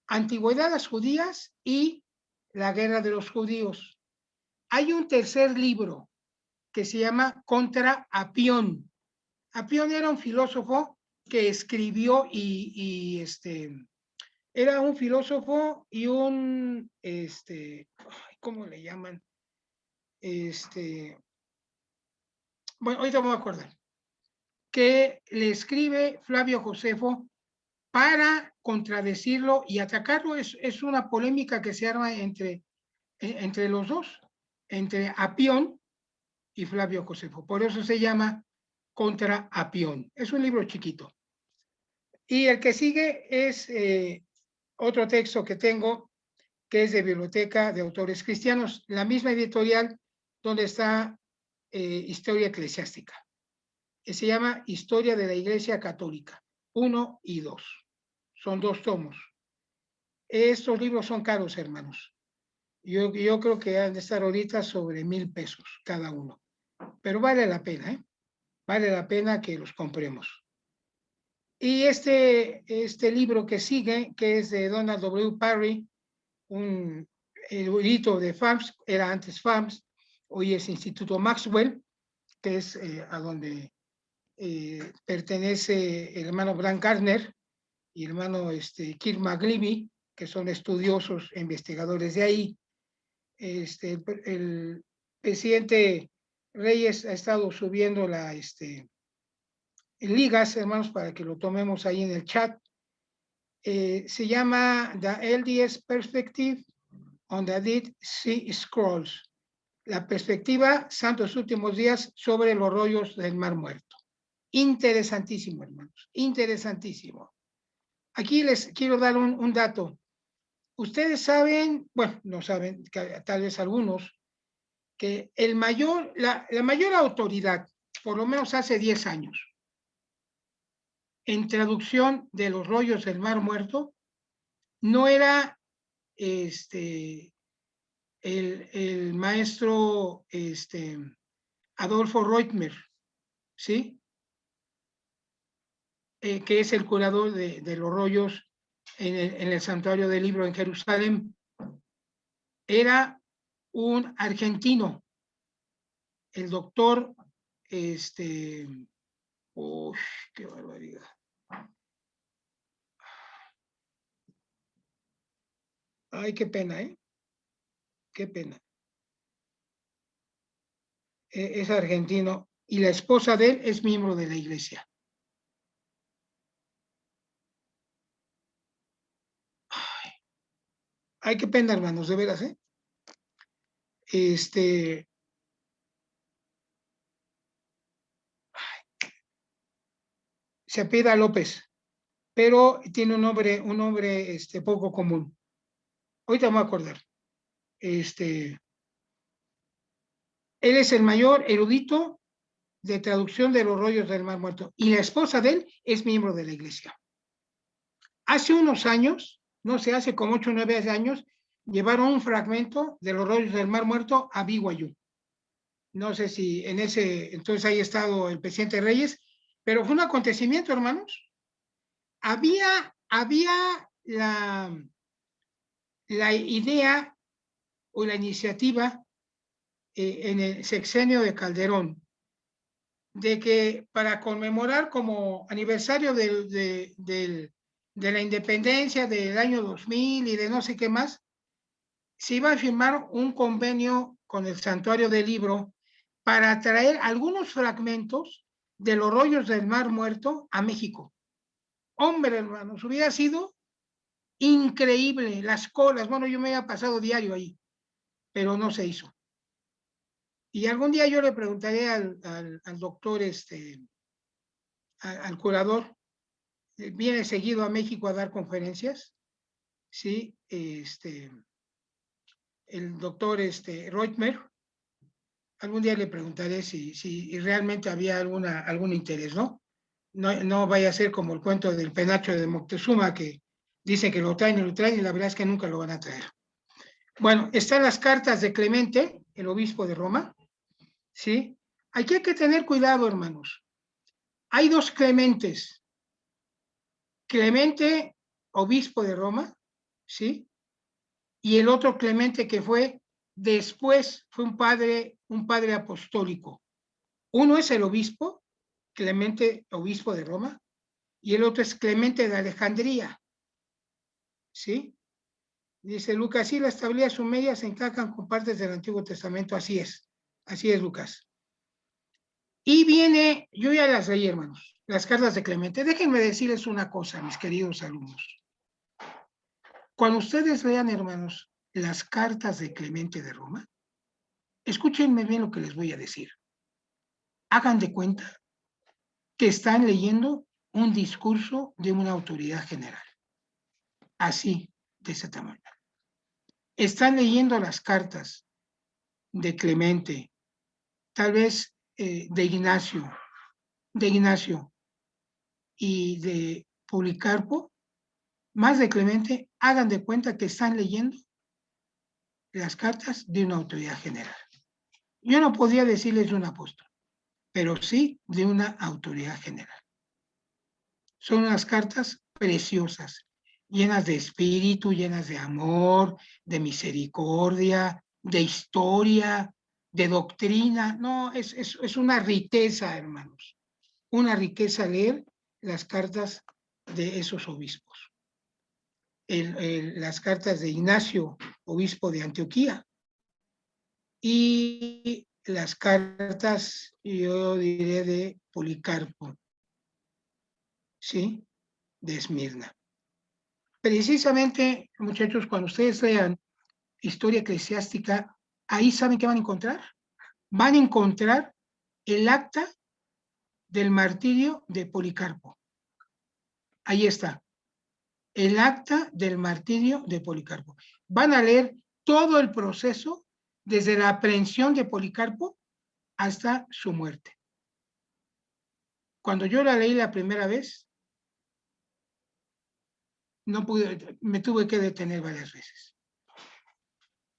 Antigüedades Judías y La Guerra de los Judíos. Hay un tercer libro que se llama Contra Apión. Apión era un filósofo que escribió era un filósofo y un, ¿cómo le llaman? Bueno, ahorita me voy a acordar. Que le escribe Flavio Josefo para contradecirlo y atacarlo. Es una polémica que se arma entre los dos, entre Apión y Flavio Josefo. Por eso se llama Contra Apión. Es un libro chiquito. Y el que sigue es otro texto que tengo, que es de Biblioteca de Autores Cristianos, la misma editorial donde está Historia Eclesiástica. Que se llama Historia de la Iglesia Católica, 1 y 2. Son 2 tomos. Estos libros son caros, hermanos. Yo creo que han de estar ahorita sobre $1,000 cada uno. Pero vale la pena, ¿eh? Vale la pena que los compremos. Y este libro que sigue, que es de Donald W. Parry, un erudito de FAMS, era antes FAMS, hoy es Instituto Maxwell, que es a donde pertenece el hermano Brand Gardner y el hermano Kirk McGlivy, que son estudiosos e investigadores de ahí. El presidente Reyes ha estado subiendo ligas, hermanos, para que lo tomemos ahí en el chat. Se llama The LDS Perspective on the Dead Sea Scrolls, la perspectiva Santos Últimos Días sobre los rollos del Mar Muerto. Interesantísimo, hermanos, interesantísimo. Aquí les quiero dar un dato. Ustedes saben, bueno, no saben, tal vez algunos, que la mayor autoridad, por lo menos hace 10 años, en traducción de los rollos del Mar Muerto, no era el maestro Adolfo Reutmer, ¿sí? Que es el curador de los rollos en el Santuario del Libro en Jerusalén. Era un argentino, el doctor, uy, qué barbaridad. Ay, qué pena, ¿eh? Qué pena. Es argentino y la esposa de él es miembro de la iglesia. Ay, qué pena, hermanos, de veras, ¿eh? Se apellida López, pero tiene un nombre poco común. Ahorita me voy a acordar. Él es el mayor erudito de traducción de los rollos del Mar Muerto y la esposa de él es miembro de la iglesia. Hace unos años, no sé, hace como 8 o 9 años, llevaron un fragmento de los rollos del Mar Muerto a BYU. No sé si en ese entonces haya estado el presidente Reyes, pero fue un acontecimiento, hermanos. Había la idea o la iniciativa en el sexenio de Calderón de que para conmemorar como aniversario de la independencia del año 2000 y de no sé qué más, se iba a firmar un convenio con el Santuario del Libro para traer algunos fragmentos de los rollos del Mar Muerto a México. Hombre, hermanos, hubiera sido increíble, las colas. Bueno, yo me había pasado diario ahí, pero no se hizo. Y algún día yo le preguntaré al doctor, al curador, viene seguido a México a dar conferencias, ¿sí? El doctor Reutmer, algún día le preguntaré si realmente había algún interés, ¿no? No vaya a ser como el cuento del penacho de Moctezuma, que dice que lo traen y la verdad es que nunca lo van a traer. Bueno, están las cartas de Clemente, el obispo de Roma, ¿sí? Aquí hay que tener cuidado, hermanos. Hay dos Clementes. Clemente, obispo de Roma, ¿sí? Y el otro Clemente que fue después, fue un padre apostólico. Uno es el obispo, Clemente, obispo de Roma, y el otro es Clemente de Alejandría, ¿sí? Dice Lucas, sí, las tablillas sumerias se encajan con partes del Antiguo Testamento, así es, Lucas. Y viene, yo ya las leí, hermanos, las cartas de Clemente. Déjenme decirles una cosa, mis queridos alumnos. Cuando ustedes lean, hermanos, las cartas de Clemente de Roma, escúchenme bien lo que les voy a decir. Hagan de cuenta que están leyendo un discurso de una autoridad general. Así, de ese tamaño. Están leyendo las cartas de Clemente, tal vez de Ignacio y de Policarpo, más de Clemente, hagan de cuenta que están leyendo las cartas de una autoridad general. Yo no podría decirles de un apóstol, pero sí de una autoridad general. Son unas cartas preciosas, llenas de espíritu, llenas de amor, de misericordia, de historia, de doctrina. No, es una riqueza, hermanos, una riqueza leer las cartas de esos obispos. Las cartas de Ignacio, obispo de Antioquía, y las cartas, yo diré, de Policarpo, ¿sí? De Esmirna. Precisamente, muchachos, cuando ustedes lean historia eclesiástica, ahí ¿saben qué van a encontrar? Van a encontrar el acta del martirio de Policarpo. Ahí está. El acta del martirio de Policarpo. Van a leer todo el proceso desde la aprehensión de Policarpo hasta su muerte. Cuando yo la leí la primera vez, no pude, me tuve que detener varias veces.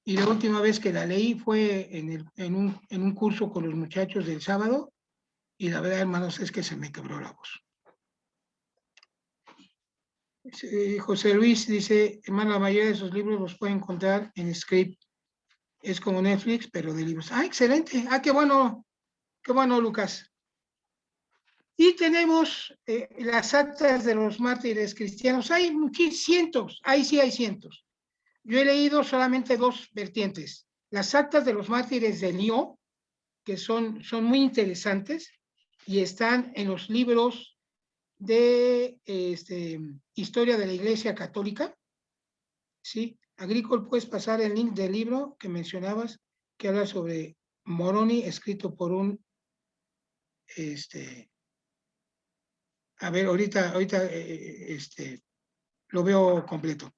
Y la última vez que la leí fue en un curso con los muchachos del sábado, y la verdad, hermanos, es que se me quebró la voz. José Luis dice, hermano, la mayoría de esos libros los pueden encontrar en Script. Es como Netflix, pero de libros. Ah, excelente. Ah, qué bueno, Lucas. Y tenemos las actas de los mártires cristianos. Hay cientos, ahí sí hay cientos. Yo he leído solamente dos vertientes. Las actas de los mártires de Lyon, que son muy interesantes y están en los libros de Historia de la Iglesia Católica. ¿Sí? Agricol, puedes pasar el link del libro que mencionabas, que habla sobre Moroni, escrito por un a ver, ahorita lo veo completo.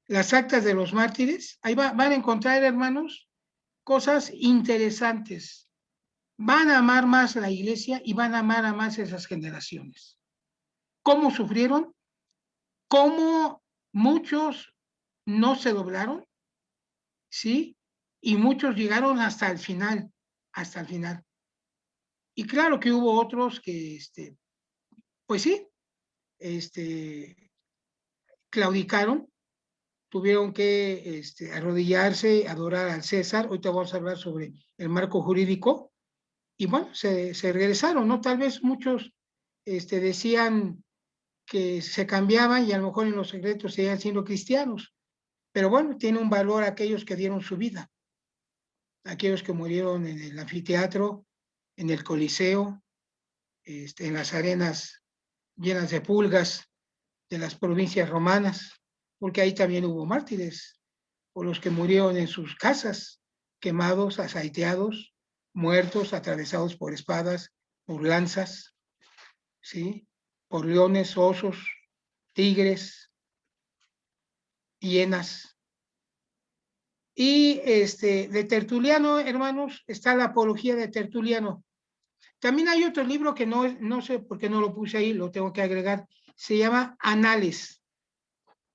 Las actas de los mártires, ahí van a encontrar, hermanos, cosas interesantes. Van a amar más la iglesia y van a amar a más esas generaciones. ¿Cómo sufrieron? ¿Cómo muchos no se doblaron? ¿Sí? Y muchos llegaron hasta el final, Y claro que hubo otros que, pues sí, claudicaron, tuvieron que arrodillarse, adorar al César. Ahorita vamos a hablar sobre el marco jurídico. Y bueno, se regresaron, ¿no? Tal vez muchos decían que se cambiaban y a lo mejor en los secretos seguían siendo cristianos. Pero bueno, tiene un valor aquellos que dieron su vida, aquellos que murieron en el anfiteatro, en el Coliseo, en las arenas llenas de pulgas de las provincias romanas, porque ahí también hubo mártires, o los que murieron en sus casas, quemados, asaeteados, muertos, atravesados por espadas, por lanzas, ¿sí? Por leones, osos, tigres, hienas. Y de Tertuliano, hermanos, está la Apología de Tertuliano. También hay otro libro que no sé por qué no lo puse ahí, lo tengo que agregar. Se llama Anales.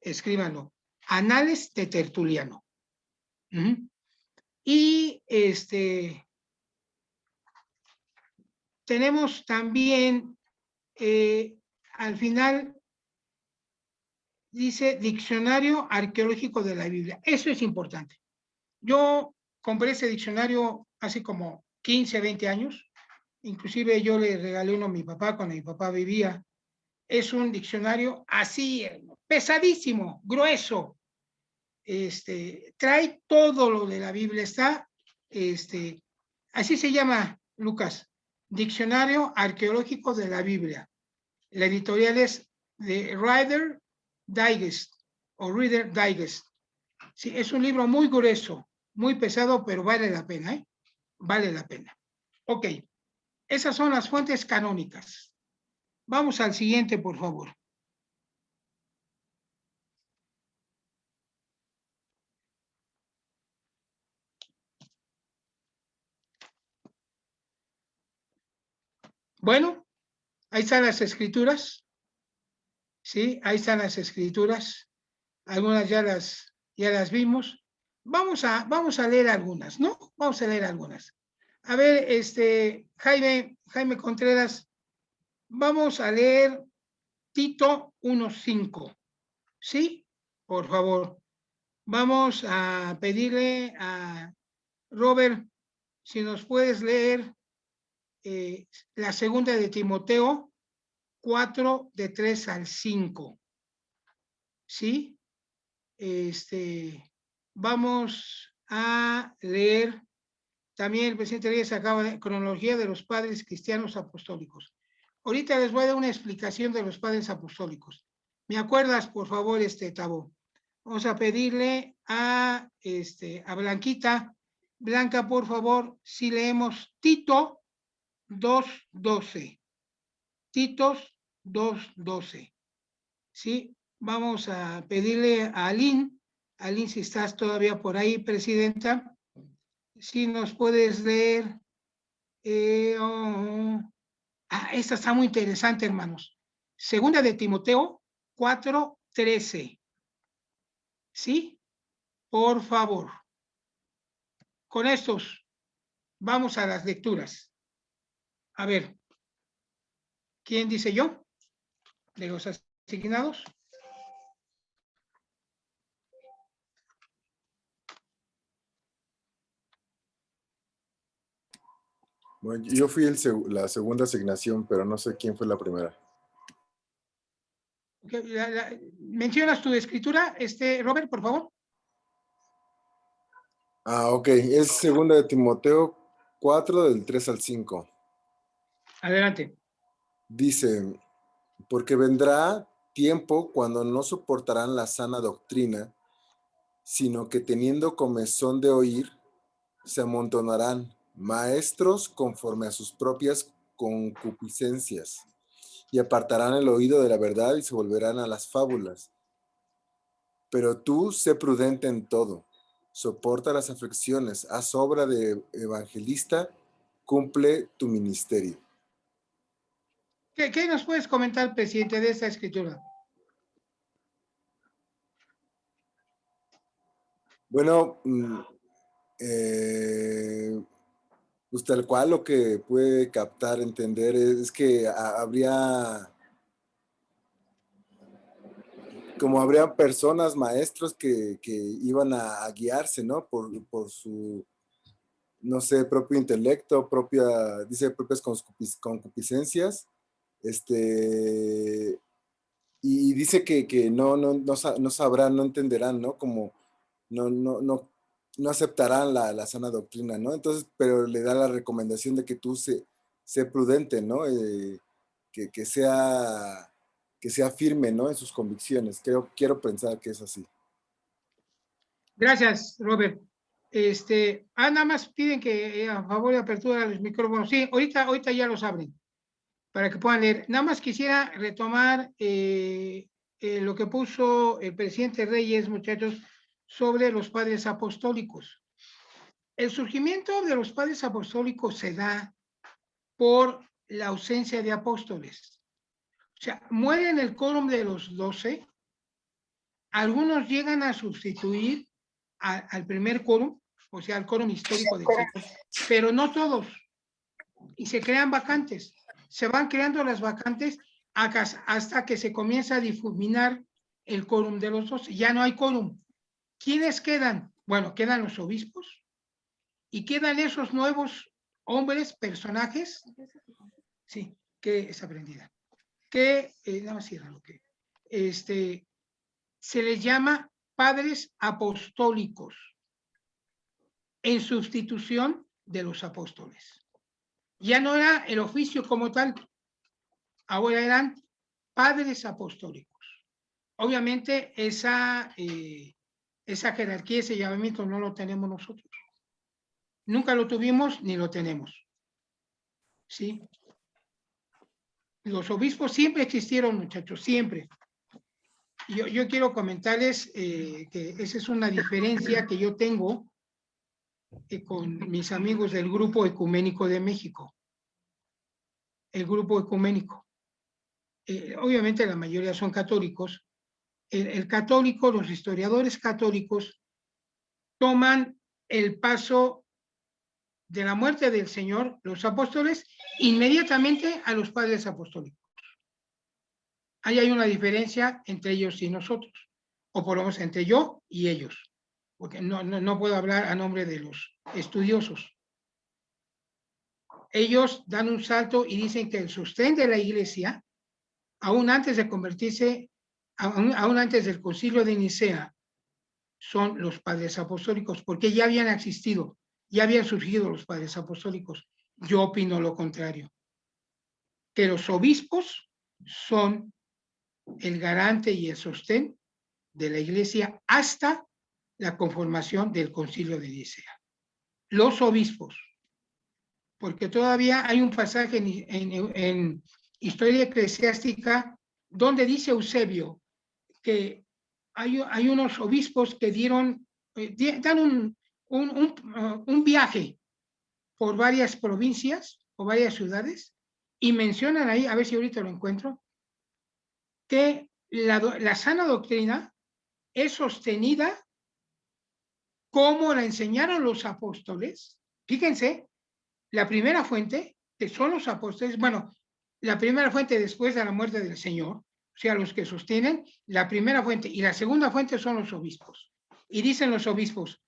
Escríbanlo. Anales de Tertuliano. Y tenemos también, al final, dice Diccionario Arqueológico de la Biblia. Eso es importante. Yo compré ese diccionario hace como 15, 20 años. Inclusive yo le regalé uno a mi papá cuando mi papá vivía. Es un diccionario así, pesadísimo, grueso. Trae todo lo de la Biblia. Está, así se llama, Lucas, Diccionario Arqueológico de la Biblia. La editorial es de Reader Digest o Reader Digest. Sí, es un libro muy grueso, muy pesado, pero vale la pena, ¿eh? Vale la pena. Ok, esas son las fuentes canónicas. Vamos al siguiente, por favor. Bueno, ahí están las escrituras. Sí, ahí están las escrituras. Algunas ya las vimos. Vamos a leer algunas, ¿no? Vamos a leer algunas. A ver, Jaime Contreras, vamos a leer Tito 1:5. ¿Sí? Por favor. Vamos a pedirle a Robert si nos puedes leer la segunda de Timoteo 4, de 3 al 5. ¿Sí? Vamos a leer también el presidente Reyes acaba de cronología de los padres cristianos apostólicos. Ahorita les voy a dar una explicación de los padres apostólicos. ¿Me acuerdas, por favor, Tabo? Vamos a pedirle a Blanquita. Blanca, por favor, si leemos Tito 2:12. Titos 2:12. ¿Sí? Vamos a pedirle a Aline, si estás todavía por ahí, presidenta, si nos puedes leer. Esta está muy interesante, hermanos. Segunda de Timoteo 4:13. ¿Sí? Por favor. Con estos, vamos a las lecturas. A ver, ¿quién dice yo? De los asignados. Bueno, yo fui la segunda asignación, pero no sé quién fue la primera. ¿Mencionas tu escritura, Robert, por favor? Ok. Es segunda de Timoteo 4, del 3 al 5. Adelante. Dice, porque vendrá tiempo cuando no soportarán la sana doctrina, sino que teniendo comezón de oír, se amontonarán maestros conforme a sus propias concupiscencias, y apartarán el oído de la verdad y se volverán a las fábulas. Pero tú sé prudente en todo, soporta las aflicciones, haz obra de evangelista, cumple tu ministerio. ¿Qué nos puedes comentar, presidente, de esta escritura? Bueno, pues tal cual lo que puede captar, entender, es que habría personas, maestros que iban a guiarse, ¿no? Por su, no sé, propio intelecto, dice propias concupiscencias, y dice que no sabrán, no entenderán, ¿no? Como no aceptarán la sana doctrina, ¿no? Entonces, pero le da la recomendación de que tú sé prudente, ¿no? Que sea firme, ¿no? En sus convicciones. Quiero pensar que es así. Gracias, Robert. Nada más piden que a favor de apertura de los micrófonos. Sí, ahorita ya los abren para que puedan leer. Nada más quisiera retomar lo que puso el presidente Reyes, muchachos, sobre los padres apostólicos. El surgimiento de los padres apostólicos se da por la ausencia de apóstoles. O sea, mueren el quórum de los 12, algunos llegan a sustituir al primer quórum, o sea, al quórum histórico de Chicos, pero no todos. y se crean vacantes. Se van creando las vacantes hasta que se comienza a difuminar el quórum de los 12. Ya no hay quórum. ¿Quiénes quedan? Bueno, quedan los obispos y quedan esos nuevos hombres, personajes, sí, que es aprendida, que, nada más cierra lo que, se les llama padres apostólicos en sustitución de los apóstoles. Ya no era el oficio como tal, ahora eran padres apostólicos. Obviamente esa jerarquía, ese llamamiento no lo tenemos nosotros. Nunca lo tuvimos ni lo tenemos. ¿Sí? Los obispos siempre existieron, muchachos, siempre. Yo quiero comentarles que esa es una diferencia que yo tengo con mis amigos del Grupo Ecuménico de México. El Grupo Ecuménico. Obviamente la mayoría son católicos. El católico, los historiadores católicos toman el paso de la muerte del Señor, los apóstoles, inmediatamente a los padres apostólicos. Ahí hay una diferencia entre ellos y nosotros, o por lo menos entre yo y ellos, porque no puedo hablar a nombre de los estudiosos. Ellos dan un salto y dicen que el sostén de la iglesia, aún antes de convertirse, aún antes del concilio de Nicea, son los padres apostólicos, porque ya habían existido, ya habían surgido los padres apostólicos. Yo opino lo contrario, que los obispos son el garante y el sostén de la iglesia hasta la conformación del concilio de Nicea. Los obispos, porque todavía hay un pasaje en Historia Eclesiástica donde dice Eusebio que hay unos obispos que dan un viaje por varias provincias o varias ciudades y mencionan ahí, a ver si ahorita lo encuentro, que la sana doctrina es sostenida como la enseñaron los apóstoles. Fíjense, la primera fuente, que son los apóstoles, bueno, la primera fuente después de la muerte del Señor, o sea, los que sostienen, la primera fuente y la segunda fuente son los obispos. Y dicen los obispos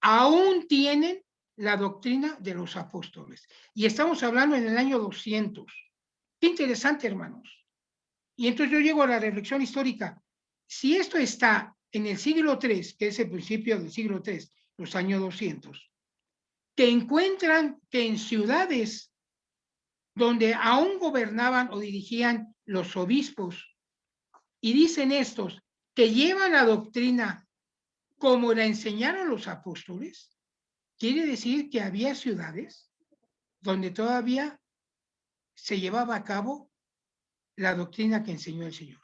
aún tienen la doctrina de los apóstoles. Y estamos hablando en el año 200. Qué interesante, hermanos. Y entonces yo llego a la reflexión histórica. Si esto está en el siglo III, que es el principio del siglo III, los años 200, que encuentran que en ciudades donde aún gobernaban o dirigían los obispos, y dicen estos que llevan la doctrina como la enseñaron los apóstoles, quiere decir que había ciudades donde todavía se llevaba a cabo la doctrina que enseñó el Señor.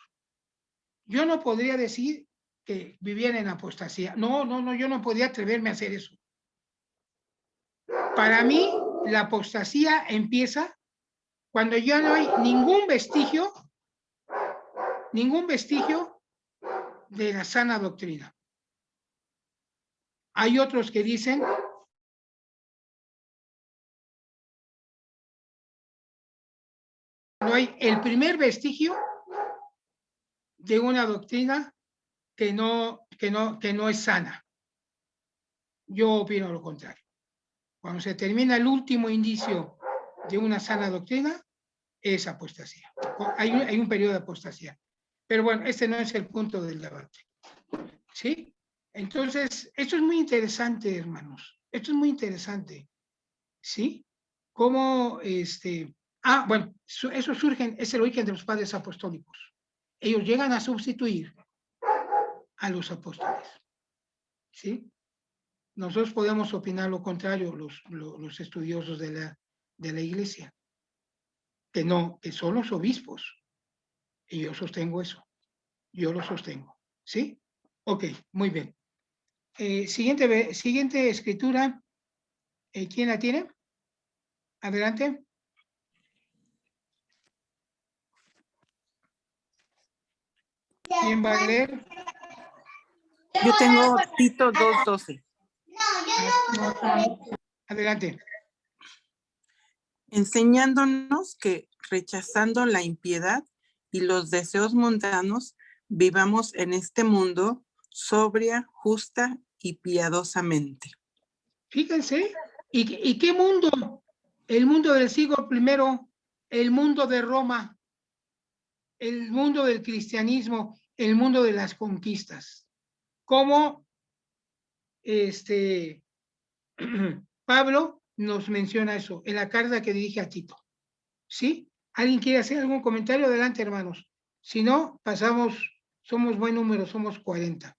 Yo no podría decir que vivían en apostasía. No, yo no podría atreverme a hacer eso. Para mí, la apostasía empieza cuando ya no hay ningún vestigio de la sana doctrina. Hay otros que dicen no hay el primer vestigio de una doctrina que no es sana. Yo opino lo contrario. Cuando se termina el último indicio de una sana doctrina, es apostasía. Hay un periodo de apostasía. Pero bueno, este no es el punto del debate. ¿Sí? Entonces, esto es muy interesante, hermanos. Esto es muy interesante. ¿Sí? Cómo, bueno, eso surge, es el origen de los padres apostólicos. Ellos llegan a sustituir a los apóstoles. ¿Sí? Nosotros podemos opinar lo contrario, los estudiosos de la iglesia, que no, que son los obispos. Y yo sostengo eso. Yo lo sostengo. ¿Sí? Ok, muy bien. Siguiente escritura. ¿Quién la tiene? Adelante. ¿Quién va a leer? Yo tengo Tito 2:12. Adelante. enseñándonos que rechazando la impiedad y los deseos mundanos, vivamos en este mundo sobria, justa y piadosamente. Fíjense, ¿y qué mundo? El mundo del siglo I, el mundo de Roma, el mundo del cristianismo, el mundo de las conquistas. Cómo Pablo nos menciona eso en la carta que dirige a Tito. ¿Sí? ¿Alguien quiere hacer algún comentario? Adelante, hermanos. Si no, pasamos, somos buen número, somos 40.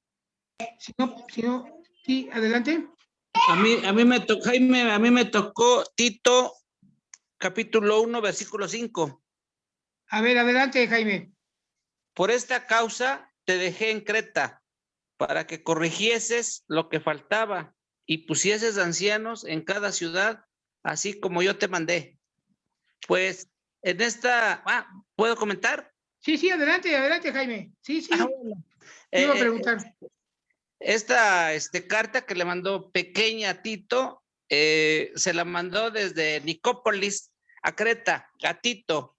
Si no, sí, adelante. A mí me tocó, Jaime, a mí me tocó Tito, capítulo 1, versículo 5. A ver, adelante, Jaime. Por esta causa te dejé en Creta, para que corrigieses lo que faltaba y pusieses ancianos en cada ciudad, así como yo te mandé. Pues en esta, ¿puedo comentar? Sí, adelante, Jaime. Sí. Bueno. Iba a preguntar. Esta carta que le mandó pequeña a Tito, se la mandó desde Nicópolis a Creta, a Tito.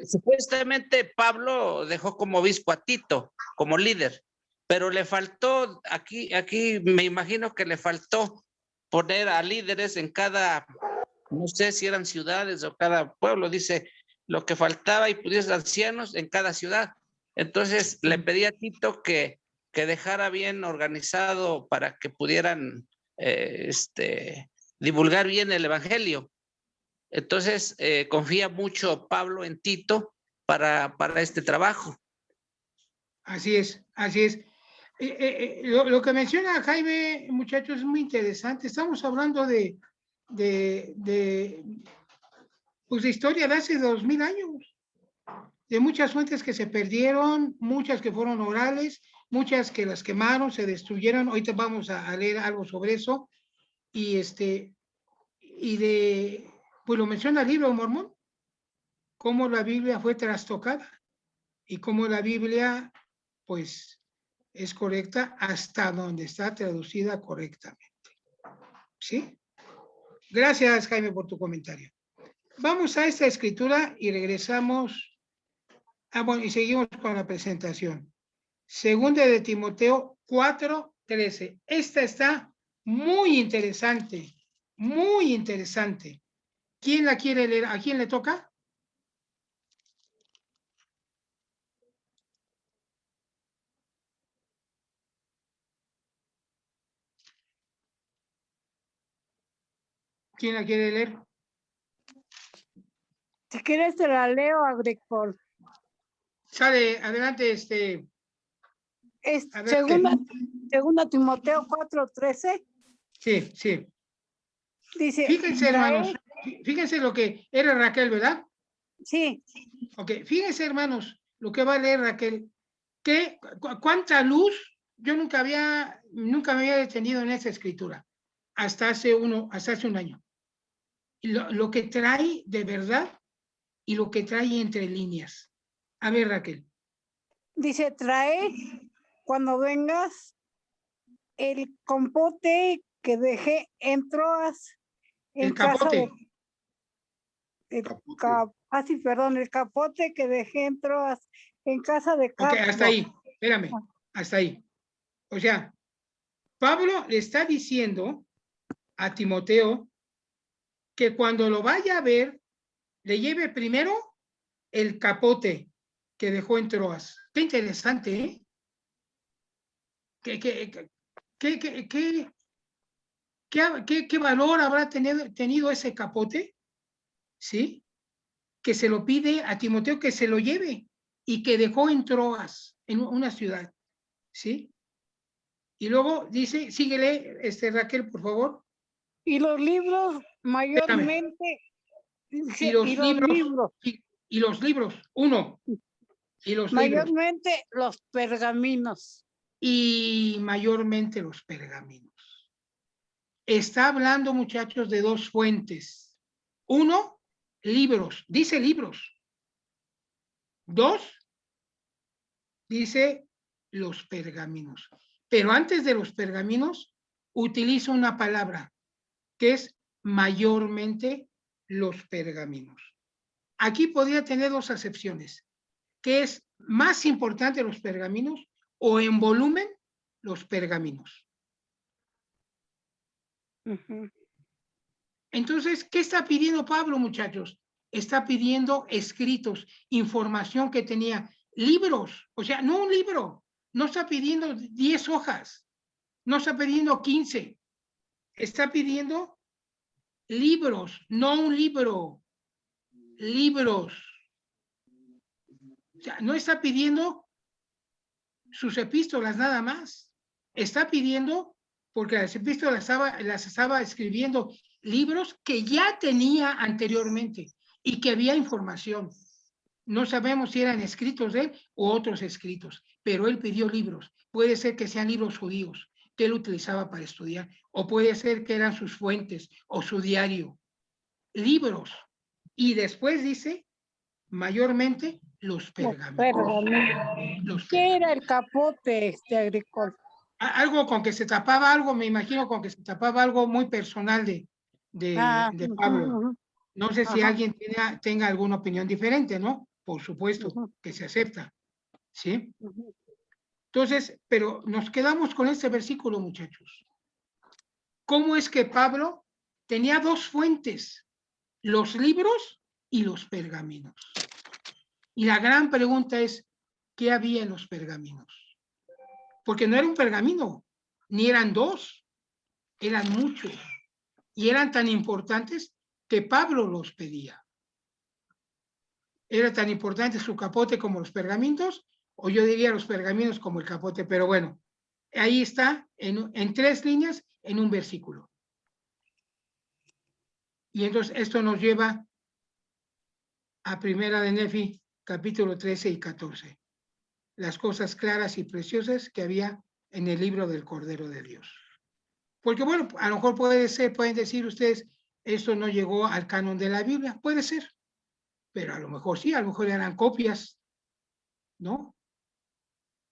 Supuestamente Pablo dejó como obispo a Tito, como líder, pero le faltó, aquí me imagino que le faltó poner a líderes en cada, no sé si eran ciudades o cada pueblo, dice lo que faltaba y pudiese ancianos en cada ciudad. Entonces le pedí a Tito que dejara bien organizado para que pudieran divulgar bien el evangelio. Entonces confía mucho Pablo en Tito para este trabajo. Así es. Lo que menciona Jaime, muchachos, es muy interesante. Estamos hablando de historia de hace 2000 años, de muchas fuentes que se perdieron, muchas que fueron orales, muchas que las quemaron, se destruyeron. Ahorita vamos a leer algo sobre eso. Pues lo menciona el libro Mormón, cómo la Biblia fue trastocada y cómo la Biblia, pues, es correcta hasta donde está traducida correctamente. ¿Sí? Gracias, Jaime, por tu comentario. Vamos a esta escritura y regresamos. Bueno, y seguimos con la presentación. Segunda de Timoteo 4:13. Esta está muy interesante, muy interesante. ¿Quién la quiere leer? ¿A quién le toca? ¿Quién la quiere leer? Si quieres te la leo, Agricol. Sale, adelante, Segunda Timoteo 4:13. Sí. Dice, fíjense, hermanos, fíjense lo que era Raquel, ¿verdad? Sí. Ok, fíjense, hermanos, lo que va a leer Raquel. ¿Cuánta luz? Yo nunca me había detenido en esa escritura hasta hace un año. Y lo que trae de verdad y lo que trae entre líneas. A ver, Raquel. Dice, trae cuando vengas el compote que dejé en Troas. El capote. El capote que dejé en Troas en casa de Carpo. Ok, hasta ahí. Espérame, hasta ahí. O sea, Pablo le está diciendo a Timoteo que cuando lo vaya a ver, le lleve primero el capote que dejó en Troas. Qué interesante, ¿eh? ¿Qué valor habrá tenido ese capote? ¿Sí? Que se lo pide a Timoteo que se lo lleve y que dejó en Troas, en una ciudad. ¿Sí? Y luego dice, síguele, Raquel, por favor. Y los libros mayormente. Y los libros, uno. Y los mayormente libros. Los pergaminos. Y mayormente los pergaminos. Está hablando, muchachos, de dos fuentes. Uno, libros, dice libros. Dos, dice los pergaminos. Pero antes de los pergaminos, utiliza una palabra que es mayormente los pergaminos. Aquí podría tener dos acepciones. ¿Qué es más importante, los pergaminos, o en volumen los pergaminos? Entonces, ¿qué está pidiendo Pablo, muchachos? Está pidiendo escritos, información que tenía, libros, o sea, no un libro, no está pidiendo 10 hojas, no está pidiendo 15, está pidiendo libros, no un libro, libros. O sea, no está pidiendo sus epístolas nada más, está pidiendo, porque las epístolas las estaba escribiendo, libros que ya tenía anteriormente y que había información. No sabemos si eran escritos de él o otros escritos, pero él pidió libros. Puede ser que sean libros judíos que él utilizaba para estudiar, o puede ser que eran sus fuentes o su diario. Libros. Y después dice, mayormente, los pergaminos. ¿Qué era el capote agrícola? Algo con que se tapaba algo, me imagino con que se tapaba algo muy personal de Pablo. No sé si alguien tenga alguna opinión diferente, ¿no? Por supuesto que se acepta, ¿sí? Entonces, pero nos quedamos con este versículo, muchachos. ¿Cómo es que Pablo tenía dos fuentes, los libros y los pergaminos? Y la gran pregunta es, ¿qué había en los pergaminos? Porque no era un pergamino, ni eran dos, eran muchos. Y eran tan importantes que Pablo los pedía. Era tan importante su capote como los pergaminos, o yo diría los pergaminos como el capote, pero bueno, ahí está en 3 líneas en un versículo. Y entonces esto nos lleva a Primera de Nefi, capítulo 13 y 14. Las cosas claras y preciosas que había en el libro del Cordero de Dios. Porque bueno, a lo mejor pueden decir ustedes, esto no llegó al canon de la Biblia, puede ser, pero a lo mejor sí, a lo mejor eran copias, ¿no?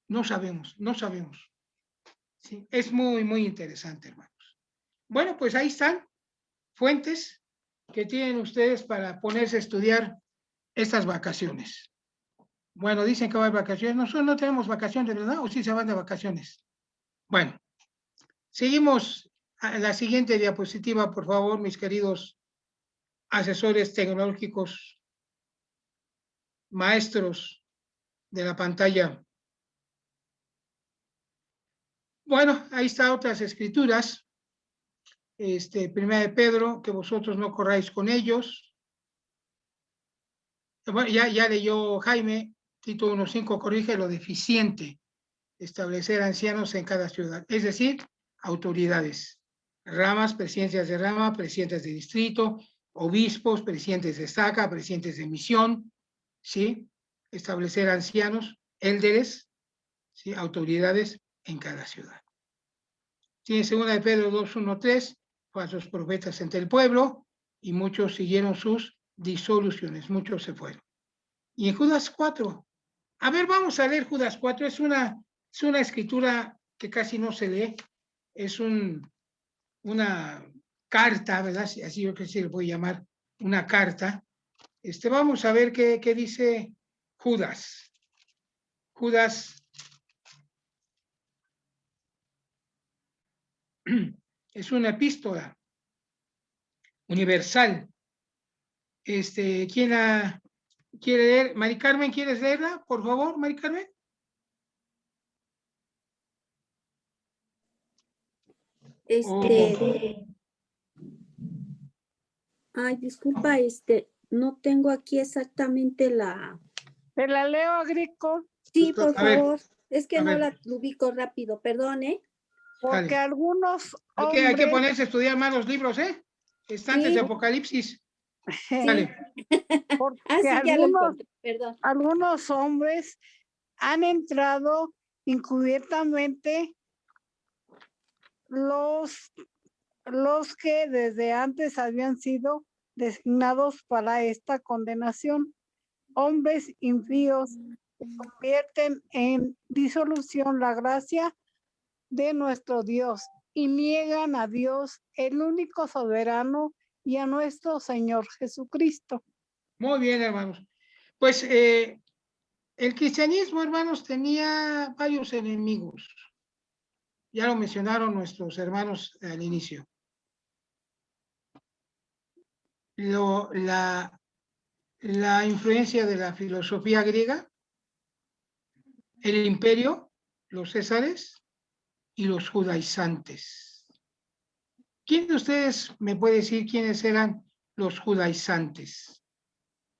No sabemos, no sabemos. Sí, es muy, muy interesante, hermanos. Bueno, pues ahí están fuentes que tienen ustedes para ponerse a estudiar estas vacaciones. Bueno, dicen que va a haber vacaciones. Nosotros no tenemos vacaciones, ¿verdad? ¿O sí se van de vacaciones? Bueno, seguimos a la siguiente diapositiva, por favor, mis queridos asesores tecnológicos, maestros de la pantalla. Bueno, ahí está otras escrituras. Primera de Pedro, que vosotros no corráis con ellos. Bueno, ya leyó Jaime, Tito 1.5 corrige lo deficiente. Establecer ancianos en cada ciudad, es decir, autoridades, ramas, presidencias de rama, presidentes de distrito, obispos, presidentes de estaca, presidentes de misión, ¿sí? Establecer ancianos, élderes, ¿sí? Autoridades en cada ciudad. Tiene segunda de Pedro 2.1.3, falsos profetas entre el pueblo, y muchos siguieron sus disoluciones, muchos se fueron. Y en Judas 4, a ver, vamos a leer Judas 4, es una escritura que casi no se lee, es una carta, ¿verdad? Así yo creo que se le puede llamar una carta. Vamos a ver qué dice Judas. Judas es una epístola universal. ¿Quién la quiere leer? Mari Carmen, ¿quieres leerla? Por favor, Mari Carmen. Ay, disculpa, no tengo aquí exactamente la... ¿Te la leo, Agrico? Sí, por favor. Es que a no ver. la ubico rápido, perdone. Porque Dale. algunos Hay que ponerse a estudiar más los libros, ¿eh? Están desde Apocalipsis. Dale. Porque sí, ya lo encontré, perdón. algunos hombres han entrado encubiertamente los que desde antes habían sido designados para esta condenación. Hombres impíos que convierten en disolución la gracia de nuestro Dios y niegan a Dios, el único soberano y a nuestro Señor Jesucristo. Muy bien, hermanos. Pues el cristianismo, hermanos, tenía varios enemigos. Ya lo mencionaron nuestros hermanos al inicio. La influencia de la filosofía griega, el imperio, los césares y los judaizantes. ¿Quién de ustedes me puede decir quiénes eran los judaizantes?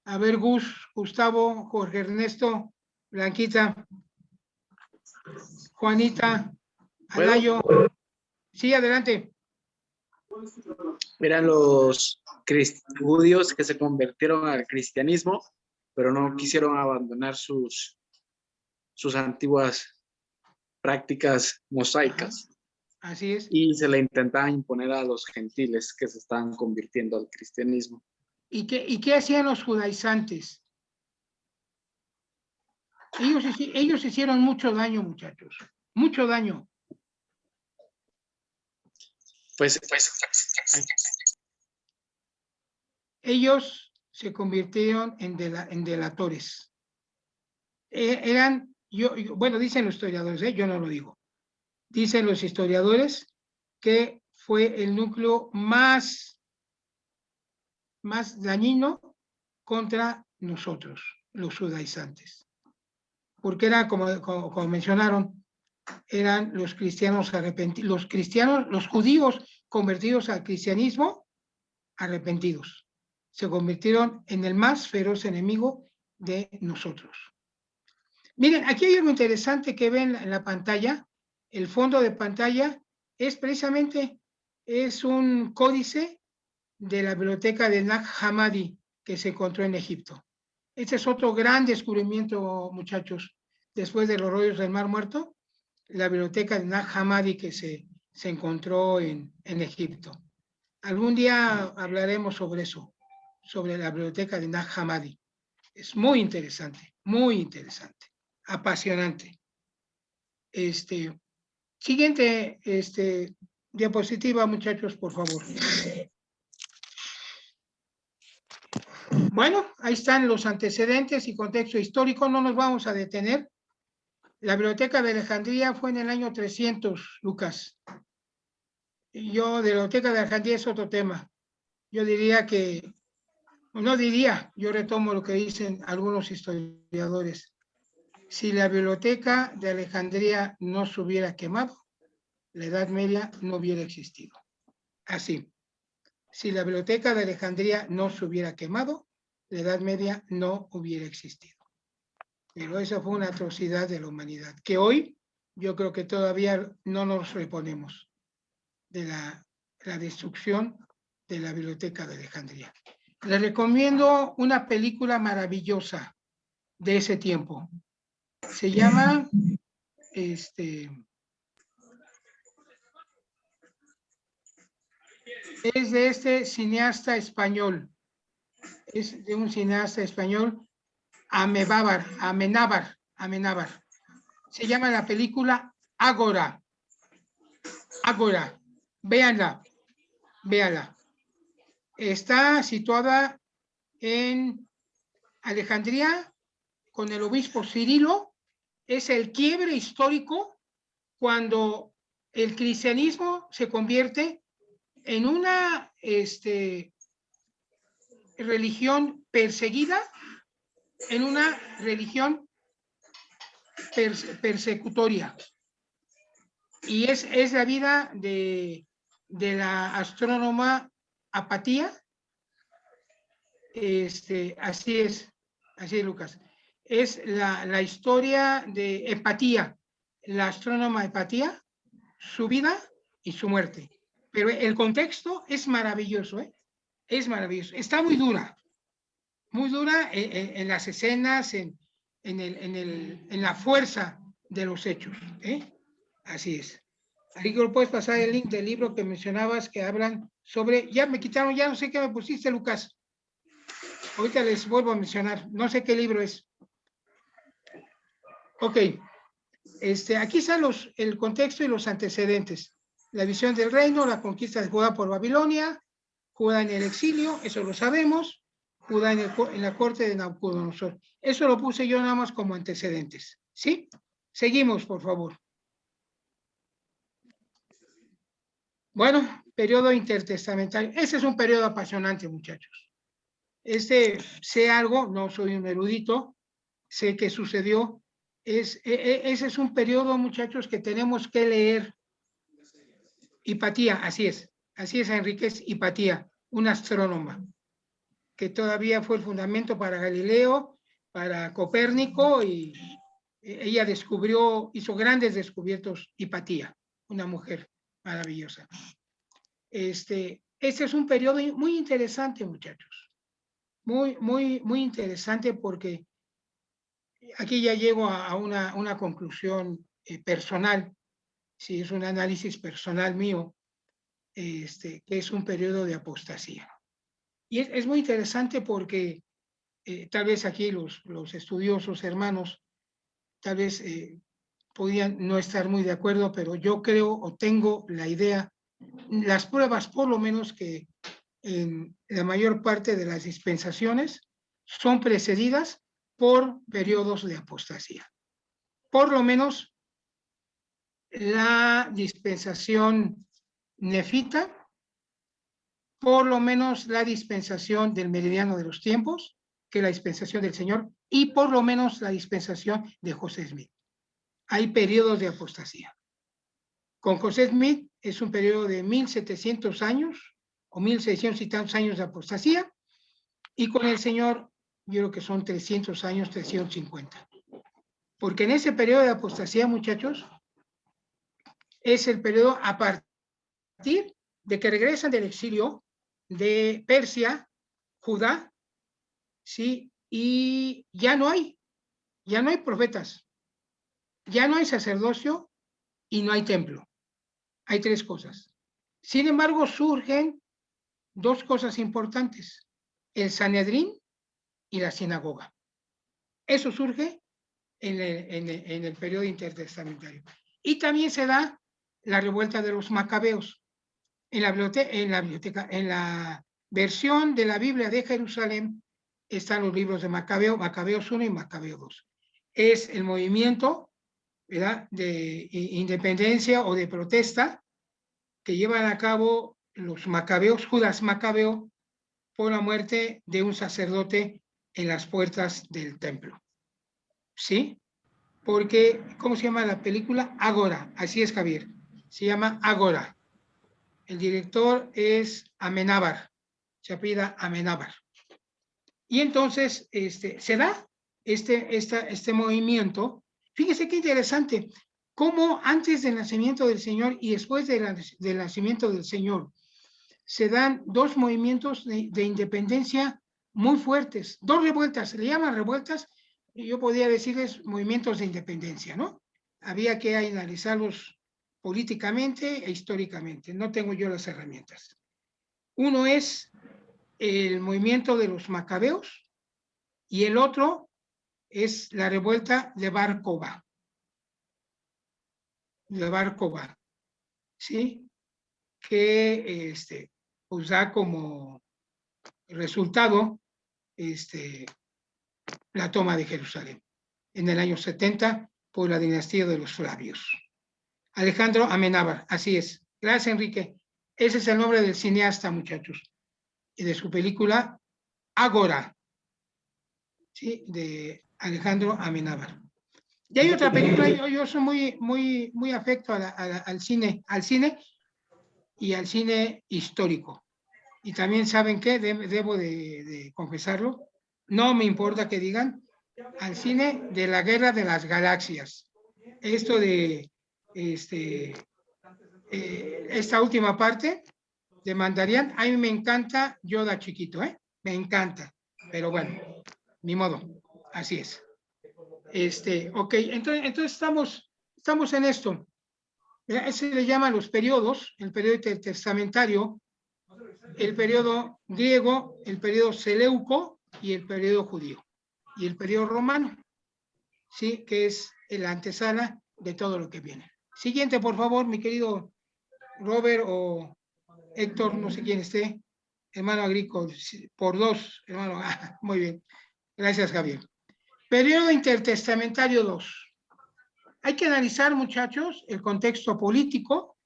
A ver, Gustavo, Jorge Ernesto, Blanquita, Juanita, Alayo. Sí, adelante. Eran los judíos que se convirtieron al cristianismo, pero no quisieron abandonar sus antiguas prácticas mosaicas. Ajá. Así es. Y se le intentaban imponer a los gentiles que se estaban convirtiendo al cristianismo. ¿Y qué hacían los judaizantes? Ellos hicieron mucho daño, muchachos. Mucho daño. Pues ellos se convirtieron en delatores. Bueno, dicen los historiadores, yo no lo digo. Dicen los historiadores que fue el núcleo más dañino contra nosotros, los judaizantes. Porque eran, como mencionaron, eran los cristianos arrepentidos, los judíos convertidos al cristianismo arrepentidos. Se convirtieron en el más feroz enemigo de nosotros. Miren, aquí hay algo interesante que ven en la pantalla. El fondo de pantalla es precisamente un códice de la biblioteca de Nag Hammadi que se encontró en Egipto. Este es otro gran descubrimiento, muchachos, después de los rollos del Mar Muerto, la biblioteca de Nag Hammadi que se encontró en Egipto. Algún día hablaremos sobre eso, sobre la biblioteca de Nag Hammadi. Es muy interesante, apasionante. Siguiente diapositiva, muchachos, por favor. Bueno, ahí están los antecedentes y contexto histórico, no nos vamos a detener. La Biblioteca de Alejandría fue en el año 300, Lucas. Yo, de la Biblioteca de Alejandría es otro tema. Yo diría que, yo retomo lo que dicen algunos historiadores. Si la Biblioteca de Alejandría no se hubiera quemado, la Edad Media no hubiera existido. Así. Si la Biblioteca de Alejandría no se hubiera quemado, la Edad Media no hubiera existido. Pero eso fue una atrocidad de la humanidad, que hoy yo creo que todavía no nos reponemos de la destrucción de la Biblioteca de Alejandría. Les recomiendo una película maravillosa de ese tiempo. Se llama es de este cineasta español. Es de un cineasta español, Amenábar. Se llama la película Ágora. Véanla. Está situada en Alejandría con el obispo Cirilo. Es el quiebre histórico cuando el cristianismo se convierte en una religión perseguida, en una religión persecutoria. Y es la vida de la astrónoma Apatía. Así es, Lucas. Es la historia de Hepatía, la astrónoma Hepatía, su vida y su muerte. Pero el contexto es maravilloso, es maravilloso. Está muy dura en las escenas, en la fuerza de los hechos. Así es. Ahí que puedes pasar el link del libro que mencionabas, que hablan sobre, ya me quitaron, ya no sé qué me pusiste, Lucas. Ahorita les vuelvo a mencionar, no sé qué libro es. Ok, aquí están el contexto y los antecedentes. La visión del reino, la conquista de Judá por Babilonia, Judá en el exilio, eso lo sabemos, Judá en la corte de Nabucodonosor. Eso lo puse yo nada más como antecedentes, ¿sí? Seguimos, por favor. Bueno, periodo intertestamentario. Ese es un periodo apasionante, muchachos. Sé algo, no soy un erudito, sé que sucedió. Ese es un periodo, muchachos, que tenemos que leer. Hipatía, así es, Enríquez Hipatía, una astrónoma, que todavía fue el fundamento para Galileo, para Copérnico, y ella hizo grandes descubiertos. Hipatía, una mujer maravillosa. Este es un periodo muy interesante, muchachos, muy interesante, porque aquí ya llego a una conclusión personal, si es un análisis personal mío, que es un periodo de apostasía. Y es muy interesante porque tal vez aquí los estudiosos hermanos tal vez podían no estar muy de acuerdo, pero yo creo o tengo la idea, las pruebas por lo menos, que en la mayor parte de las dispensaciones son precedidas por periodos de apostasía. Por lo menos la dispensación nefita, por lo menos la dispensación del meridiano de los tiempos, que es la dispensación del Señor, y por lo menos la dispensación de José Smith. Hay periodos de apostasía. Con José Smith es un periodo de 1700 años o 1600 y tantos años de apostasía, y con el Señor yo creo que son 300 años, 350. Porque en ese periodo de apostasía, muchachos, es el periodo a partir de que regresan del exilio de Persia, Judá, ¿sí? Y ya no hay profetas, ya no hay sacerdocio y no hay templo. Hay tres cosas. Sin embargo, surgen dos cosas importantes: el Sanedrín y la sinagoga. Eso surge en el periodo intertestamentario. Y también se da la revuelta de los macabeos. En la versión de la Biblia de Jerusalén están los libros de Macabeo, Macabeos 1 y Macabeo 2. Es el movimiento, ¿verdad?, de independencia o de protesta que llevan a cabo los macabeos, Judas Macabeo, por la muerte de un sacerdote en las puertas del templo. ¿Sí? Porque, ¿cómo se llama la película? Ágora, así es, Javier, se llama Ágora. El director es Amenábar, se apellida Amenábar. Y entonces se da este movimiento. Fíjese qué interesante, cómo antes del nacimiento del Señor y después del nacimiento del Señor se dan dos movimientos de independencia muy fuertes, dos revueltas, se le llaman revueltas, y yo podría decirles movimientos de independencia, ¿no? Había que analizarlos políticamente e históricamente, no tengo yo las herramientas. Uno es el movimiento de los macabeos y el otro es la revuelta de Bar Kokhba. De Bar Kokhba, ¿sí? Que pues da como resultado la toma de Jerusalén en el año 70 por la dinastía de los Flavios. Alejandro Amenábar, así es. Gracias, Enrique. Ese es el nombre del cineasta, muchachos, y de su película Ágora, ¿sí?, de Alejandro Amenábar. Y hay otra película, yo soy muy afecto al cine y al cine histórico. Y también, ¿saben qué? Debo de confesarlo, no me importa que digan, al cine de la Guerra de las Galaxias. Esto de esta última parte de Mandalorian, a mí me encanta Yoda chiquito, me encanta, pero bueno, ni modo, así es. Ok, entonces estamos en esto. Se le llaman los periodos, el periodo intertestamentario, el periodo griego, el periodo seleuco y el periodo judío, y el periodo romano, ¿sí?, que es la antesala de todo lo que viene. Siguiente, por favor, mi querido Robert o Héctor, no sé quién esté. hermano Agrico, por 2, hermano. Muy bien. Gracias, Javier. Periodo intertestamentario 2. Hay que analizar, muchachos, el contexto político,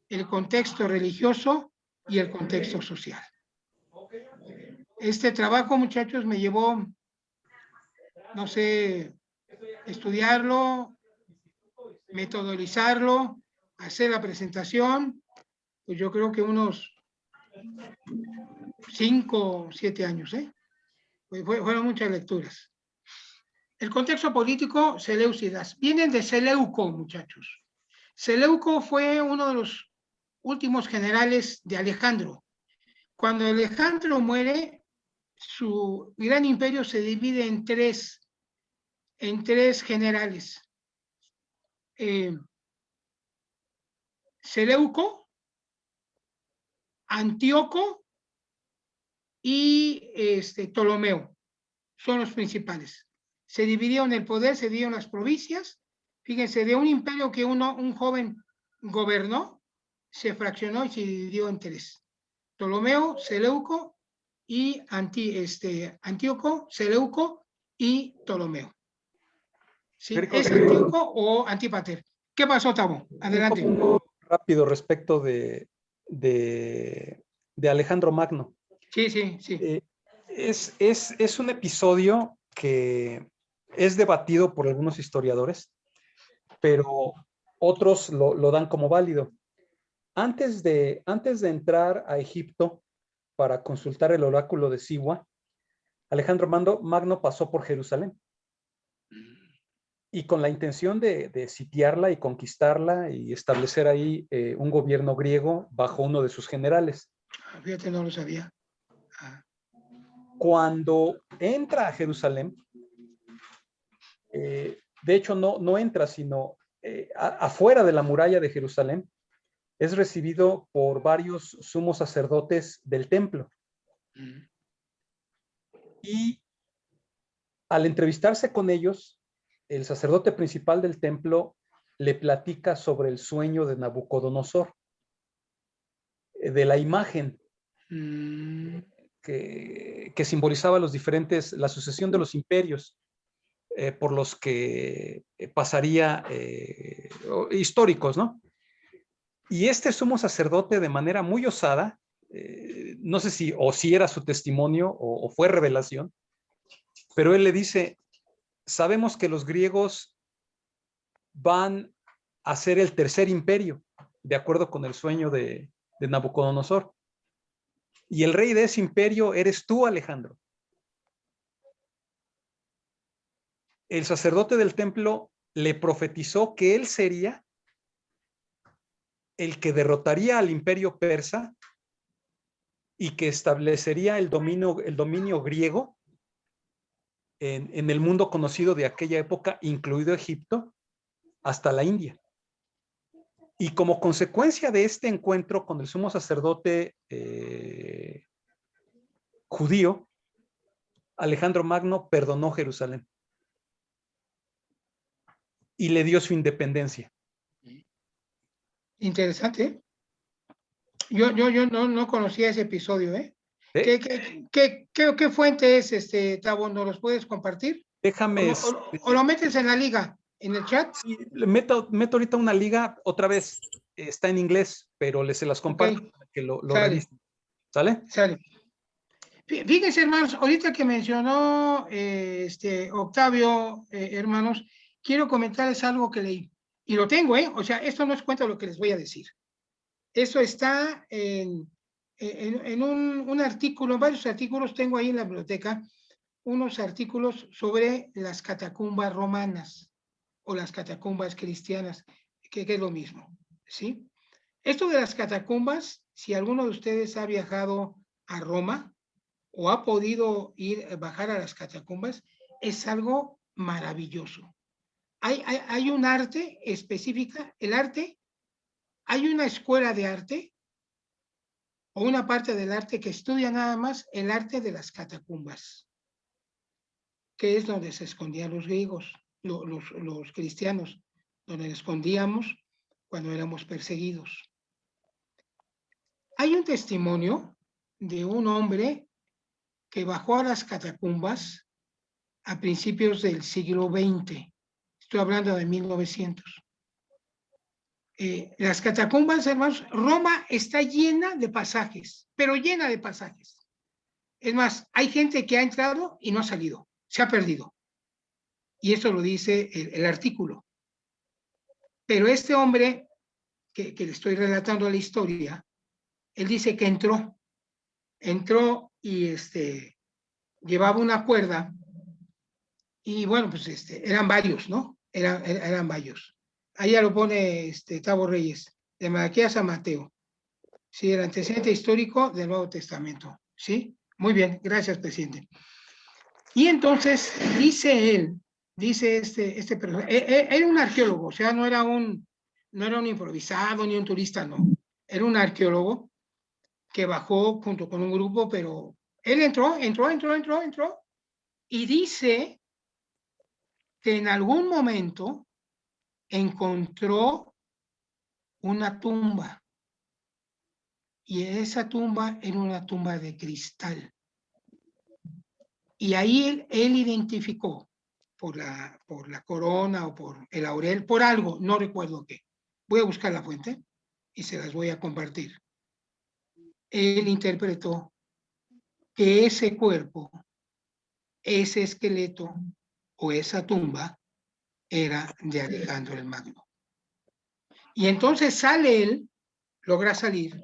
el contexto religioso y el contexto social. Este trabajo, muchachos, me llevó, no sé, estudiarlo, metodolizarlo, hacer la presentación, pues yo creo que unos 5 o 7 años, ¿eh? Fueron muchas lecturas. El contexto político, Seleucidas. Vienen de Seleuco, muchachos. Seleuco fue uno de los últimos generales de Alejandro. Cuando Alejandro muere, su gran imperio se divide en tres generales. Seleuco, Antíoco y Ptolomeo son los principales. Se dividieron el poder, se dividieron las provincias. Fíjense, de un imperio que un joven gobernó, se fraccionó y se dividió en tres. Ptolomeo, Seleuco y Antíoco, Seleuco y Ptolomeo. ¿Sí? ¿Es Antíoco o Antípater? ¿Qué pasó, Tabo? Adelante. Un poco rápido respecto de Alejandro Magno. Sí, sí, sí. Es un episodio que es debatido por algunos historiadores, pero otros lo dan como válido. Antes de entrar a Egipto para consultar el oráculo de Siwa, Alejandro Magno pasó por Jerusalén. Y con la intención de sitiarla y conquistarla y establecer ahí un gobierno griego bajo uno de sus generales. Fíjate, no lo sabía. Cuando entra a Jerusalén, de hecho no entra, sino afuera de la muralla de Jerusalén, es recibido por varios sumos sacerdotes del templo. Y al entrevistarse con ellos, el sacerdote principal del templo le platica sobre el sueño de Nabucodonosor, de la imagen que simbolizaba la sucesión de los imperios por los que pasaría, históricos, ¿no? Y este sumo sacerdote, de manera muy osada, no sé si era su testimonio o fue revelación, pero él le dice: sabemos que los griegos van a ser el tercer imperio, de acuerdo con el sueño de Nabucodonosor. Y el rey de ese imperio eres tú, Alejandro. El sacerdote del templo le profetizó que él sería el que derrotaría al imperio persa y que establecería el dominio griego en el mundo conocido de aquella época, incluido Egipto, hasta la India. Y como consecuencia de este encuentro con el sumo sacerdote judío, Alejandro Magno perdonó Jerusalén y le dio su independencia. Interesante. Yo no conocía ese episodio, ¿eh? ¿Qué fuente es, Tabo? ¿Nos los puedes compartir? Déjame. ¿O lo metes en la liga, en el chat? Sí, meto ahorita una liga, otra vez está en inglés, pero se las comparto para que lo revisen. ¿Sale? Sale. Fíjense, hermanos, ahorita que mencionó Octavio, hermanos, quiero comentarles algo que leí. Y lo tengo, ¿eh? O sea, esto no es cuento lo que les voy a decir. Eso está en un artículo, varios artículos tengo ahí en la biblioteca, unos artículos sobre las catacumbas romanas o las catacumbas cristianas, que es lo mismo, ¿sí? Esto de las catacumbas, si alguno de ustedes ha viajado a Roma o ha podido bajar a las catacumbas, es algo maravilloso. Hay un arte específica, el arte, hay una escuela de arte o una parte del arte que estudia nada más el arte de las catacumbas, que es donde se escondían los griegos, los cristianos, donde nos escondíamos cuando éramos perseguidos. Hay un testimonio de un hombre que bajó a las catacumbas a principios del siglo XX. Estoy hablando de 1900. Las catacumbas, hermanos, Roma está llena de pasajes, pero llena de pasajes. Es más, hay gente que ha entrado y no ha salido, se ha perdido. Y eso lo dice el artículo. Pero este hombre que le estoy relatando la historia, él dice que entró y llevaba una cuerda y bueno, pues eran varios, ¿no? Eran varios. Ahí ya lo pone Tavo Reyes, de Malaquías a Mateo. Sí, el antecedente histórico del Nuevo Testamento. ¿Sí? Muy bien, gracias, presidente. Y entonces dice él, dice este personaje, era un arqueólogo, o sea, no era un improvisado ni un turista, no. Era un arqueólogo que bajó junto con un grupo, pero él entró y dice que en algún momento encontró una tumba y esa tumba era una tumba de cristal. Y ahí él identificó por la corona o por el laurel, por algo, no recuerdo qué. Voy a buscar la fuente y se las voy a compartir. Él interpretó que ese cuerpo, ese esqueleto o esa tumba era de Alejandro el Magno. Y entonces sale él, logra salir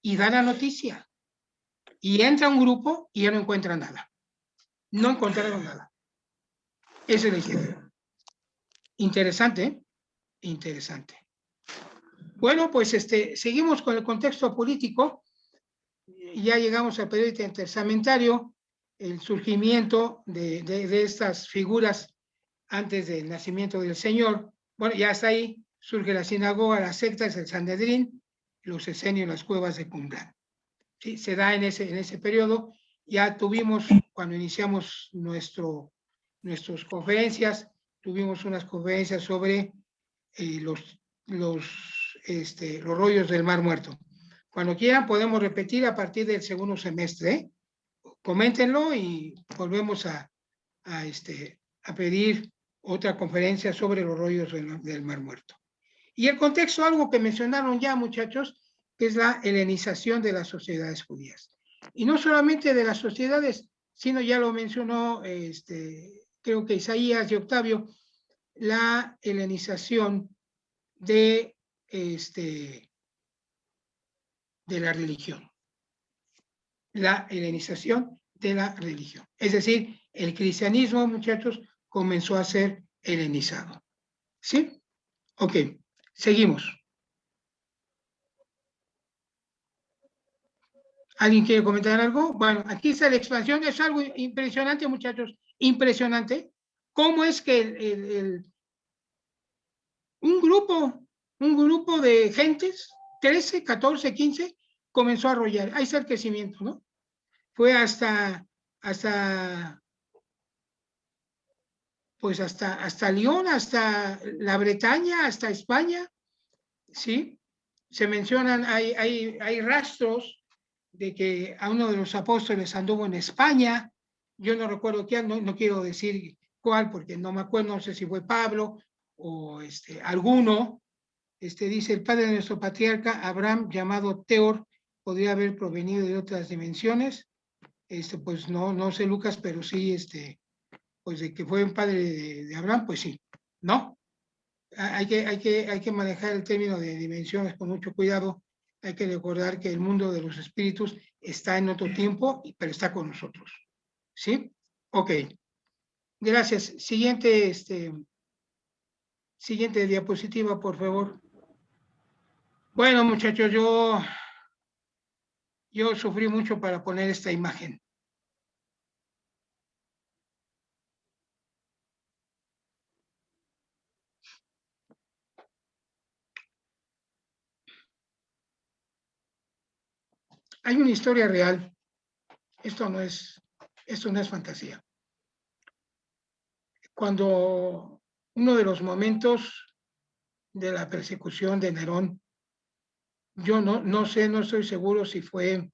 y da la noticia. Y entra un grupo y ya no encuentra nada. No encontraron nada. Esa es la historia. Interesante, ¿eh? Interesante. Bueno, pues seguimos con el contexto político. Ya llegamos al periodo intertestamentario, el surgimiento de estas figuras antes del nacimiento del Señor. Bueno, ya está ahí, surge la sinagoga, las sectas, el Sanedrín, los esenios, las cuevas de Qumran. ¿Sí? Se da en ese periodo. Ya tuvimos, cuando iniciamos nuestras conferencias, tuvimos unas conferencias sobre los rollos del Mar Muerto. Cuando quieran podemos repetir a partir del segundo semestre, ¿eh? Coméntenlo y volvemos a pedir otra conferencia sobre los rollos del Mar Muerto. Y el contexto, algo que mencionaron ya, muchachos, que es la helenización de las sociedades judías. Y no solamente de las sociedades, sino ya lo mencionó, creo que Isaías y Octavio, la helenización de la religión. La helenización de la religión. Es decir, el cristianismo, muchachos, comenzó a ser helenizado. ¿Sí? Ok, seguimos. ¿Alguien quiere comentar algo? Bueno, aquí está la expansión. Es algo impresionante, muchachos. Impresionante. ¿Cómo es que un grupo de gentes, 13, 14, 15, comenzó a arrollar? Ahí está el crecimiento, ¿no? Fue hasta Lyon, hasta la Bretaña, hasta España, ¿sí? Se mencionan, hay rastros de que a uno de los apóstoles anduvo en España. Yo no recuerdo quién, no quiero decir cuál, porque no me acuerdo, no sé si fue Pablo o alguno. Dice el padre de nuestro patriarca Abraham, llamado Teor, podría haber provenido de otras dimensiones. Pues no sé, Lucas, pero sí, pues de que fue un padre de Abraham, pues sí, ¿no? Hay que manejar el término de dimensiones con mucho cuidado. Hay que recordar que el mundo de los espíritus está en otro tiempo, pero está con nosotros. ¿Sí? Ok. Gracias. Siguiente diapositiva, por favor. Bueno, muchachos, yo sufrí mucho para poner esta imagen. Hay una historia real. Esto no es fantasía. Cuando uno de los momentos de la persecución de Nerón, yo no sé, no estoy seguro si fue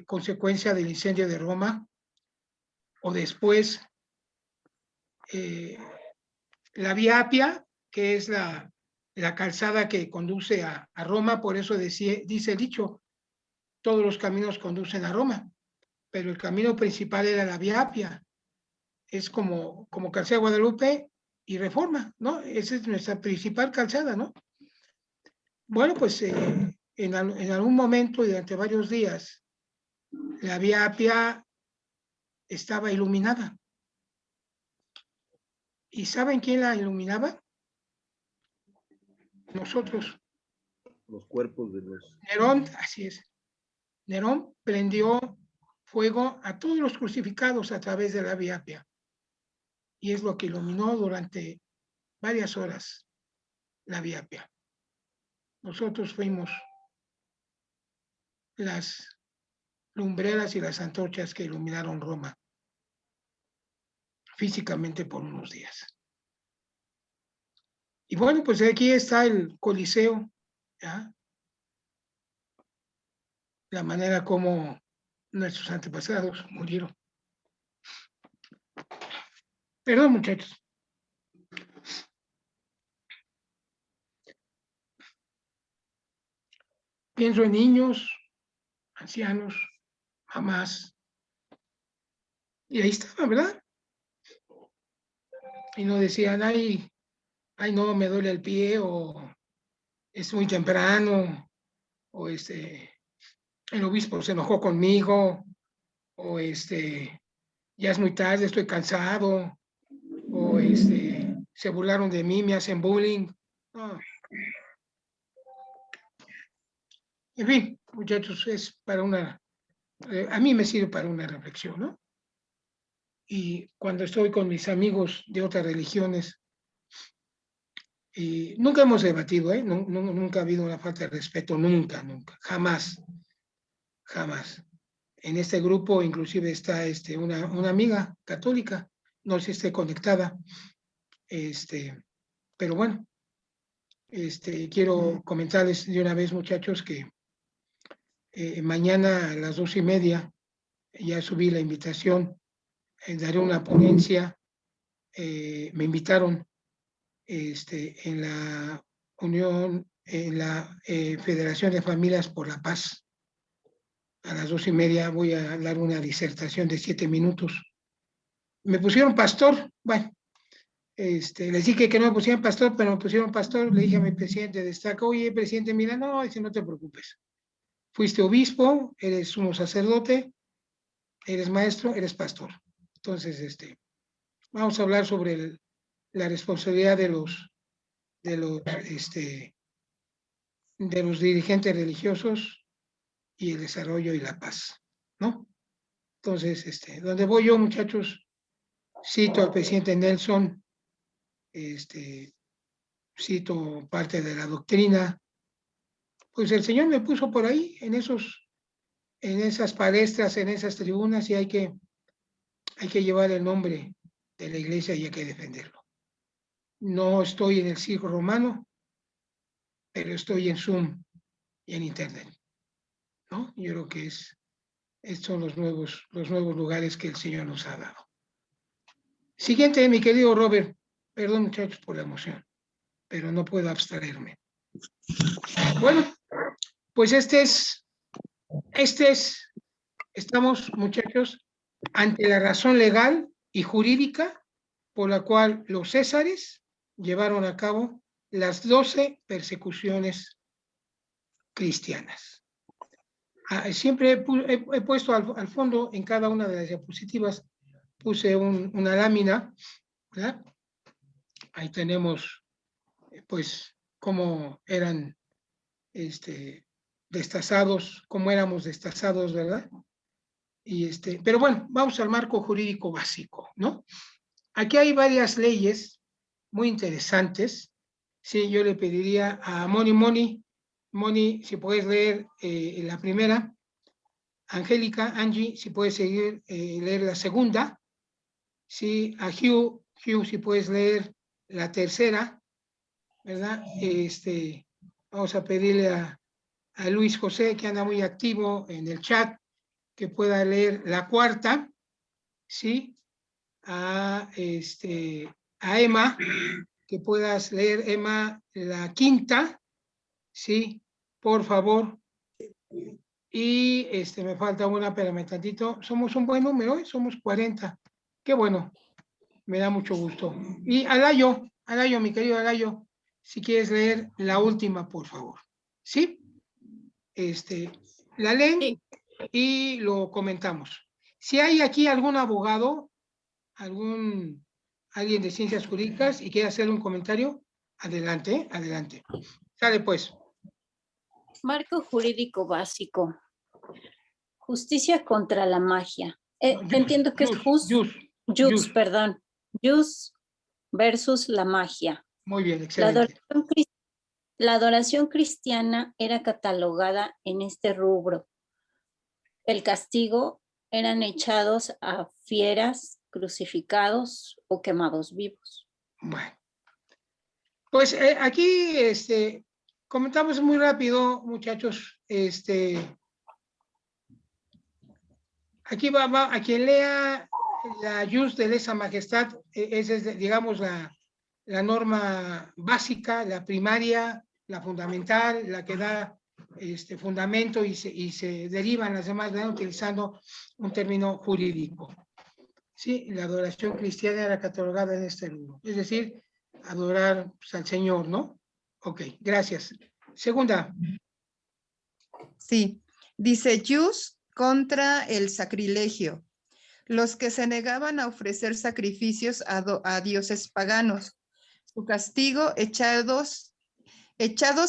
consecuencia del incendio de Roma, o después la Vía Apia, que es la calzada que conduce a Roma. Por eso dice el dicho, todos los caminos conducen a Roma, pero el camino principal era la Vía Apia. Es como Calzada de Guadalupe y Reforma, ¿no? Esa es nuestra principal calzada, ¿no? Bueno, pues en algún momento, durante varios días, la Vía Apia estaba iluminada. ¿Y saben quién la iluminaba? Nosotros. Los cuerpos de los... Nerón, así es. Nerón prendió fuego a todos los crucificados a través de la Vía Apia. Y es lo que iluminó durante varias horas la Vía Apia. Nosotros fuimos las lumbreras y las antorchas que iluminaron Roma físicamente por unos días. Y bueno, pues aquí está el Coliseo, ¿ya? La manera como nuestros antepasados murieron. Perdón, muchachos. Pienso en niños, ancianos, mamás. Y ahí estaba, ¿verdad? Y no decían, ay, no, me duele el pie, o es muy temprano, o el obispo se enojó conmigo, o ya es muy tarde, estoy cansado, o se burlaron de mí, me hacen bullying. No. En fin, muchachos, es para a mí me sirve para una reflexión, ¿no? Y cuando estoy con mis amigos de otras religiones, y nunca hemos debatido, nunca ha habido una falta de respeto, nunca, jamás. En este grupo inclusive está una amiga católica, no sé si esté conectada, pero bueno, quiero comentarles de una vez, muchachos, que mañana a las 2:30 ya subí la invitación, daré una ponencia, me invitaron en la Unión, en la Federación de Familias por la Paz. A las 2:30 voy a dar una disertación de 7 minutos. Me pusieron pastor, bueno, les dije que no me pusieran pastor, pero me pusieron pastor. Le dije a mi presidente de Estaca, oye, presidente, mira, no, dice, no te preocupes. Fuiste obispo, eres sumo sacerdote, eres maestro, eres pastor. Entonces, vamos a hablar sobre la responsabilidad de los dirigentes religiosos y el desarrollo y la paz, ¿no? Entonces, donde voy yo, muchachos, cito al presidente Nelson, cito parte de la doctrina. Pues el Señor me puso por ahí, en esas palestras, en esas tribunas, y hay que llevar el nombre de la iglesia y hay que defenderlo. No estoy en el circo romano, pero estoy en Zoom y en Internet, ¿no? Yo creo que estos son los nuevos lugares que el Señor nos ha dado. Siguiente, mi querido Robert. Perdón, muchachos, por la emoción, pero no puedo abstraerme. Bueno, pues estamos, muchachos, ante la razón legal y jurídica por la cual los césares llevaron a cabo las 12 persecuciones cristianas. Siempre he puesto al fondo, en cada una de las diapositivas, puse una lámina, ¿verdad? Ahí tenemos, pues, cómo eran destazados, cómo éramos destazados, ¿verdad? Pero bueno, vamos al marco jurídico básico, ¿no? Aquí hay varias leyes muy interesantes. Sí, yo le pediría a Moni, si puedes leer la primera. Angélica, Angie, si puedes seguir leer la segunda. Sí, a Hugh, si puedes leer la tercera, ¿verdad? Vamos a pedirle a Luis José, que anda muy activo en el chat, que pueda leer la cuarta, ¿sí? A Emma, que puedas leer, Emma, la quinta, ¿sí? Por favor. Y me falta una, espérame tantito. Somos un buen número, ¿eh? Somos 40. Qué bueno, me da mucho gusto. Y Alayo, mi querido Alayo, si quieres leer la última, por favor. ¿Sí? La leen y lo comentamos. Si hay aquí algún abogado, alguien de ciencias jurídicas y quiere hacer un comentario, adelante, adelante. Sale pues. Marco jurídico básico. Justicia contra la magia. Entiendo que es jus, perdón. Jus versus la magia. Muy bien, excelente. La adoración cristiana era catalogada en este rubro. El castigo eran echados a fieras, crucificados o quemados vivos. Bueno. Pues aquí comentamos muy rápido, muchachos. Aquí va a quien lea la jus de lesa majestad, esa es, digamos, la norma básica, la primaria, la fundamental, la que da fundamento y se derivan las demás, utilizando un término jurídico. Sí, la adoración cristiana era catalogada en este libro, es decir, adorar pues, al Señor, ¿no? Ok, gracias. Segunda. Sí, dice jus contra el sacrilegio. Los que se negaban a ofrecer sacrificios a dioses paganos. Su castigo, echados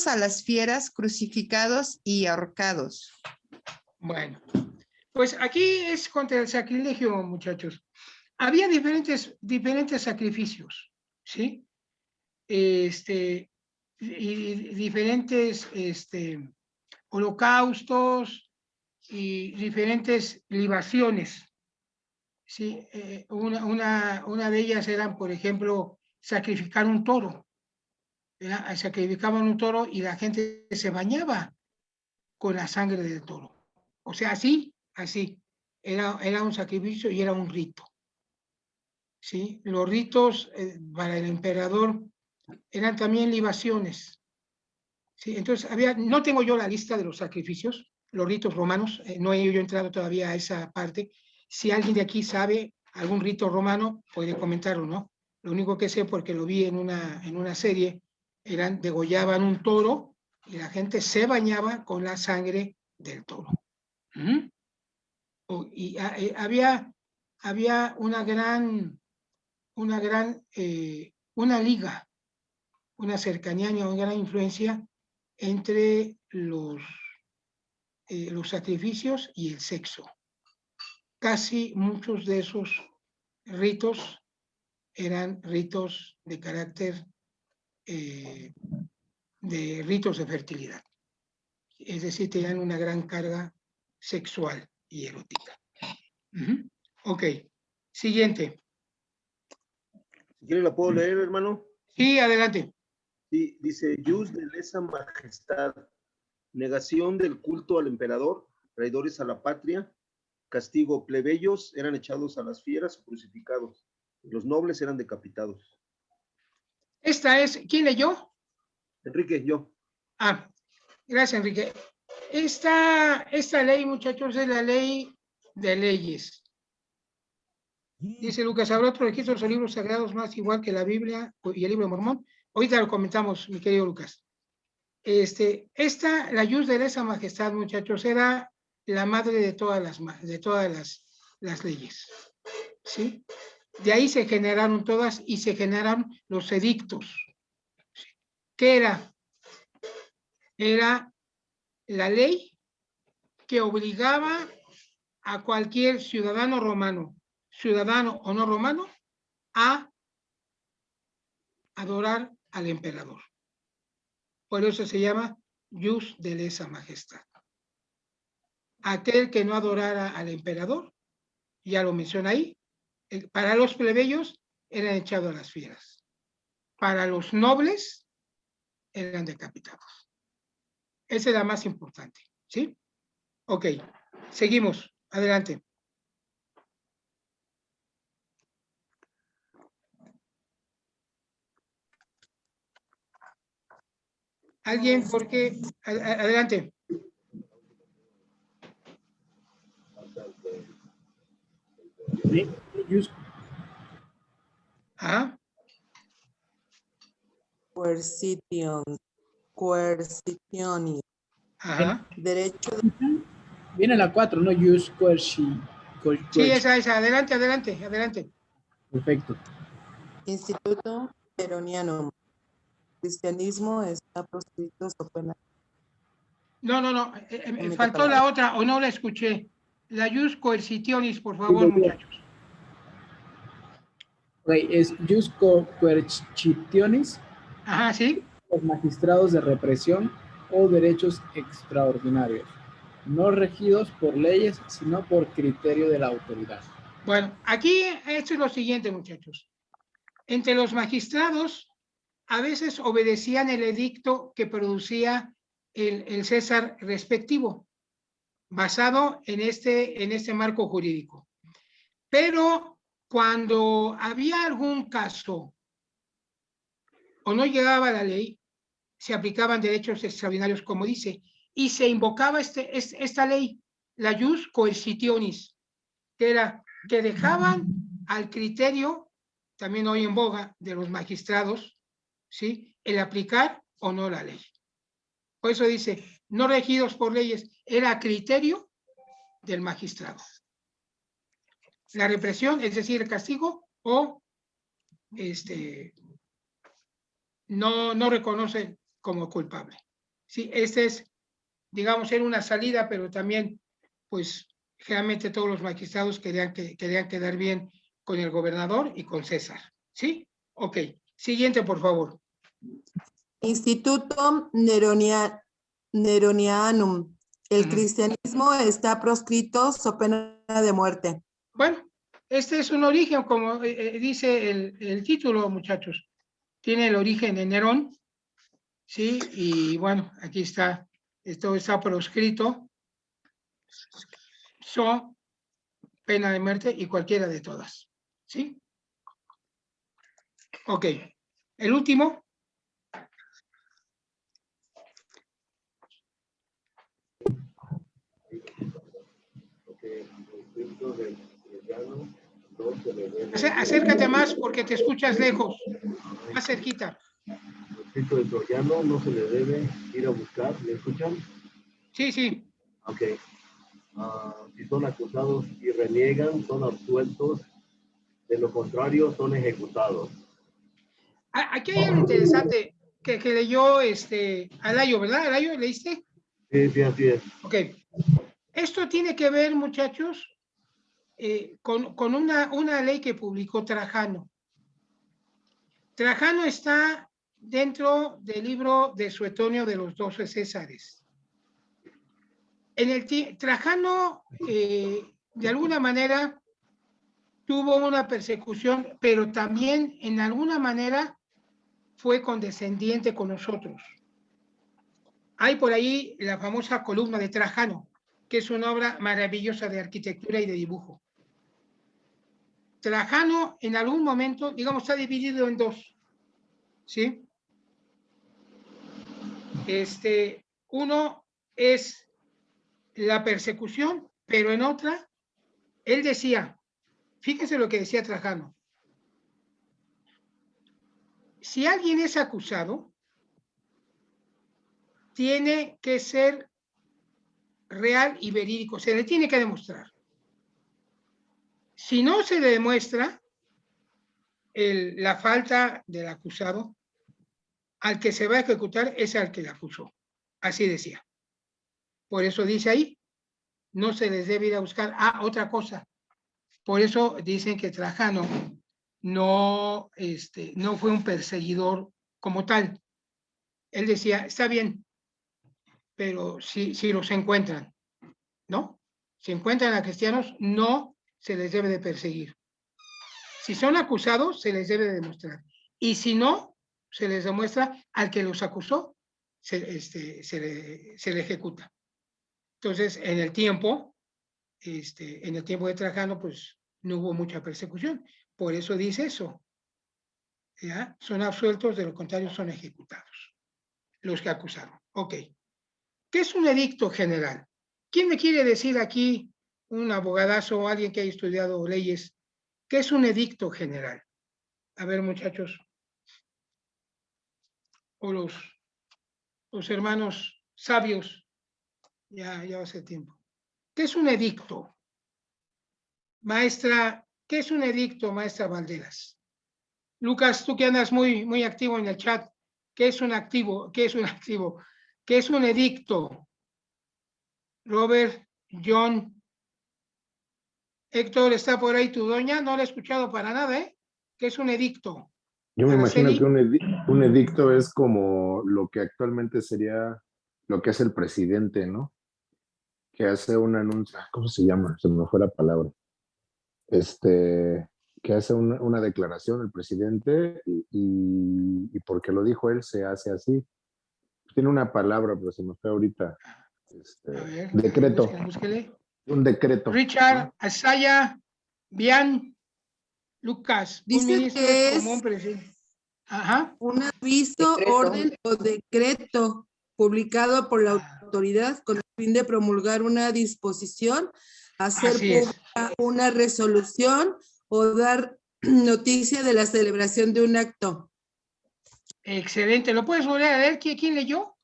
a las fieras, crucificados y ahorcados. Bueno, pues aquí es contra el sacrilegio, muchachos. Había diferentes sacrificios, ¿sí? Y diferentes holocaustos y diferentes libaciones, ¿sí? Una de ellas eran, por ejemplo, sacrificar un toro. Sacrificaban un toro y la gente se bañaba con la sangre del toro. O sea, así, era un sacrificio y era un rito. ¿Sí? Los ritos para el emperador eran también libaciones. ¿Sí? Entonces, no tengo yo la lista de los sacrificios, los ritos romanos, no he yo entrado todavía a esa parte. Si alguien de aquí sabe algún rito romano, puede comentarlo, ¿no? Lo único que sé, porque lo vi en una serie, degollaban un toro y la gente se bañaba con la sangre del toro. Y había una liga, una cercanía y una gran influencia entre los sacrificios y el sexo. Casi muchos de esos ritos eran ritos de carácter de ritos de fertilidad. Es decir, tenían una gran carga sexual y erótica. Ok, siguiente. Si quiere la puedo leer, hermano. Sí, adelante. Sí, dice, jus de lesa majestad, negación del culto al emperador, traidores a la patria, castigo, plebeyos eran echados a las fieras o crucificados, los nobles eran decapitados. Esta es, ¿quién leyó? Enrique, yo. Gracias, Enrique. Esta ley, muchachos, es la ley de leyes. Dice Lucas, ¿habrá otro registro de los libros sagrados más igual que la Biblia y el libro de Mormón? Ahorita lo comentamos, mi querido Lucas. La jus de lesa majestad, muchachos, era la madre de todas las leyes. ¿Sí? De ahí se generaron todas y se generaron los edictos. ¿Qué era? Era la ley que obligaba a cualquier ciudadano romano, ciudadano o no romano, a adorar al emperador. Por eso se llama jus de lesa majestad. Aquel que no adorara al emperador, ya lo menciona ahí, para los plebeyos eran echados a las fieras. Para los nobles eran decapitados. Esa es la más importante, ¿sí? Ok, seguimos. Adelante. ¿Alguien? Porque adelante. Sí, Ajá. Coercitionis. Ajá. Derecho viene la 4, ¿no? Jus coerci. Sí, esa. Adelante, adelante, adelante. Perfecto. Instituto Neronianum. Cristianismo está proscrito so pena. No. Me faltó la otra, o no la escuché. La jus coercitionis, por favor, Sí, muchachos. Ok, es jus coercitionis. Ajá, sí. Los magistrados de represión o derechos extraordinarios, no regidos por leyes, sino por criterio de la autoridad. Bueno, aquí esto es lo siguiente, muchachos. Entre los magistrados, a veces obedecían el edicto que producía el César respectivo, basado en este marco jurídico. Pero cuando había algún caso o no llegaba la ley, se aplicaban derechos extraordinarios, como dice, y se invocaba esta ley, la jus coercitionis, que era que dejaban al criterio, también hoy en boga, de los magistrados, ¿sí?, el aplicar o no la ley. Por eso dice, no regidos por leyes, era a criterio del magistrado. La represión, es decir, el castigo, o no reconocen como culpable. Sí, es, digamos, era una salida, pero también, pues, generalmente todos los magistrados querían quedar bien con el gobernador y con César. ¿Sí? Ok. Siguiente, por favor. Instituto Neronianum. El cristianismo está proscrito so pena de muerte. Bueno, este es un origen, como dice el título, muchachos. Tiene el origen en Nerón, ¿sí? Y bueno, aquí está, esto está proscrito. So, pena de muerte y cualquiera de todas. ¿Sí? Ok. El último. Acércate más porque te escuchas lejos. Más cerquita. El escrito de Troyano no se le debe ir a buscar. ¿Me escuchan? Sí, sí. Ok. Si son acusados y reniegan, son absueltos. De lo contrario, son ejecutados. Aquí hay algo interesante que leyó Alayo, ¿verdad? ¿Alayo leíste? Sí, así es. Ok. Esto tiene que ver, muchachos, con una ley que publicó Trajano. Trajano está dentro del libro de Suetonio de los 12 Césares. Trajano, de alguna manera, tuvo una persecución, pero también, en alguna manera, fue condescendiente con nosotros. Hay por ahí la famosa columna de Trajano, que es una obra maravillosa de arquitectura y de dibujo. Trajano, en algún momento, digamos, está dividido en dos, ¿sí? Uno es la persecución, pero en otra, él decía, fíjense lo que decía Trajano, si alguien es acusado, tiene que ser real y verídico, se le tiene que demostrar. Si no se le demuestra la falta del acusado, al que se va a ejecutar es al que le acusó. Así decía. Por eso dice ahí, no se les debe ir a buscar. Otra cosa. Por eso dicen que Trajano no fue un perseguidor como tal. Él decía, está bien, pero si los encuentran, ¿no? Si encuentran a cristianos, no se les debe de perseguir. Si son acusados, se les debe de demostrar. Y si no, se les demuestra al que los acusó, se le ejecuta. Entonces, en el tiempo, en el tiempo de Trajano, pues no hubo mucha persecución. Por eso dice eso. ¿Ya? Son absueltos, de lo contrario son ejecutados. Los que acusaron. Ok. ¿Qué es un edicto general? ¿Quién me quiere decir aquí, un abogadazo o alguien que haya estudiado leyes, qué es un edicto general? A ver, muchachos. O los hermanos sabios. Ya hace tiempo. ¿Qué es un edicto? Maestra, ¿qué es un edicto, maestra Valderas? Lucas, tú que andas muy activo en el chat, ¿qué es un activo? ¿Qué es un activo? ¿Qué es un edicto? Robert, John, Héctor, ¿está por ahí tu doña? No la he escuchado para nada, ¿eh? ¿Qué es un edicto? Yo me imagino Araceli. que un edicto es como lo que actualmente sería lo que es el presidente, ¿no? Que hace un anuncio, ¿cómo se llama? Se me fue la palabra. Que hace una declaración el presidente y porque lo dijo él se hace así. Tiene una palabra, pero se me fue ahorita. A ver, Decreto. búsquele. Un decreto. Richard, ¿no? Asaya, Bian, Lucas, un Dice ministro que es como un presidente. Ajá. un aviso, orden o decreto publicado por la autoridad con el fin de promulgar una disposición, hacer Así es. pública una resolución o dar noticia de la celebración de un acto. Excelente. ¿Lo puedes volver a leer? ¿Quién leyó?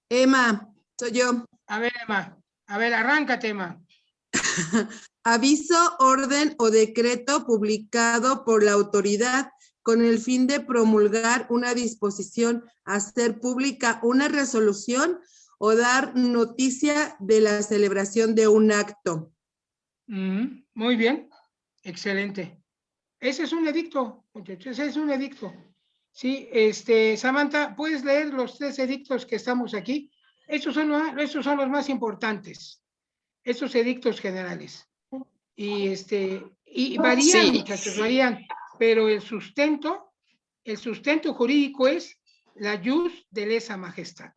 Emma, soy yo. A ver, Emma. A ver, arráncate, Emma. Aviso, orden o decreto publicado por la autoridad con el fin de promulgar una disposición, hacer pública una resolución o dar noticia de la celebración de un acto. Muy bien. Excelente. Ese es un edicto, muchachos. Ese es un edicto. Sí, Samantha, ¿puedes leer los 3 edictos que estamos aquí? Estos son los más importantes. Estos edictos generales. Y varían, Sí. muchachos, varían, pero el sustento jurídico es la jus de lesa majestad.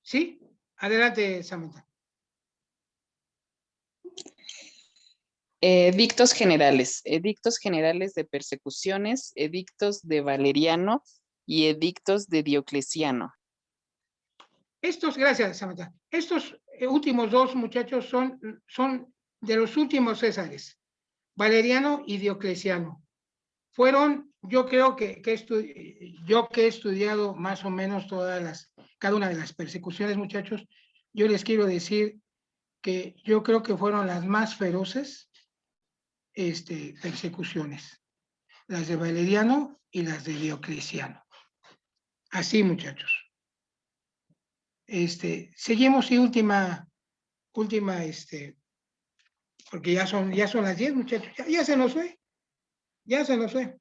¿Sí? Adelante, Samantha. Edictos generales de persecuciones, edictos de Valeriano y edictos de Diocleciano. Gracias, Samantha. Estos últimos 2, muchachos, son de los últimos Césares, Valeriano y Diocleciano. Fueron, yo creo yo que he estudiado más o menos cada una de las persecuciones, muchachos, yo les quiero decir que yo creo que fueron las más feroces persecuciones, las de Valeriano y las de Diocleciano. Así, muchachos. Seguimos y última, porque ya son las 10, muchachos, ya se nos fue. Ya se nos fue.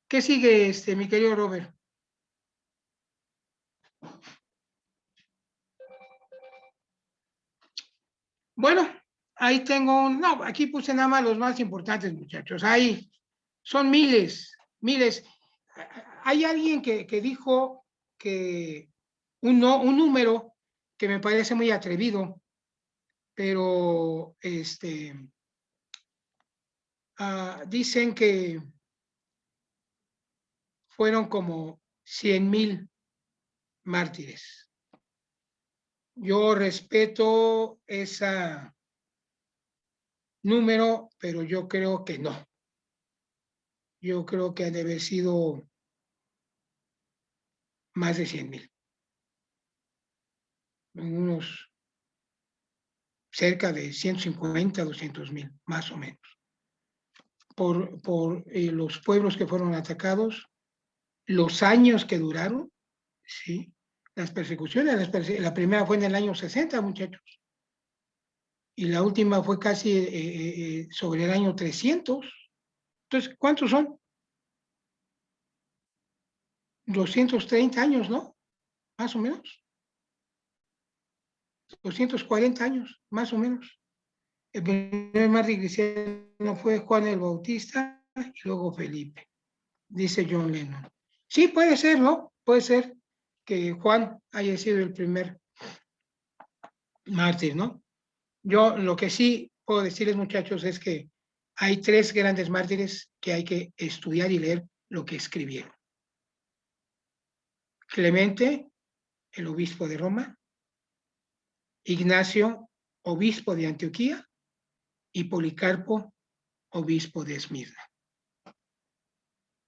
¿Qué sigue, mi querido Robert? Bueno, ahí tengo no, aquí puse nada más los más importantes, muchachos. Ahí son miles. Hay alguien que dijo que un número que me parece muy atrevido, pero dicen que fueron como 100,000 mártires. Yo respeto ese número, pero yo creo que no. Yo creo que ha de haber sido más de 100,000. Unos cerca de 150, 200,000, más o menos. Por los pueblos que fueron atacados, los años que duraron, ¿sí? Las persecuciones, la primera fue en el año 60, muchachos. Y la última fue casi sobre el año 300. Entonces, ¿cuántos son? 230 años, ¿no? Más o menos. 240 años, más o menos. El primer mártir cristiano fue Juan el Bautista y luego Felipe, dice John Lennon. Sí, puede ser, ¿no? Puede ser que Juan haya sido el primer mártir, ¿no? Yo lo que sí puedo decirles, muchachos, es que hay 3 grandes mártires que hay que estudiar y leer lo que escribieron. Clemente, el obispo de Roma, Ignacio, obispo de Antioquía, y Policarpo, obispo de Esmirna.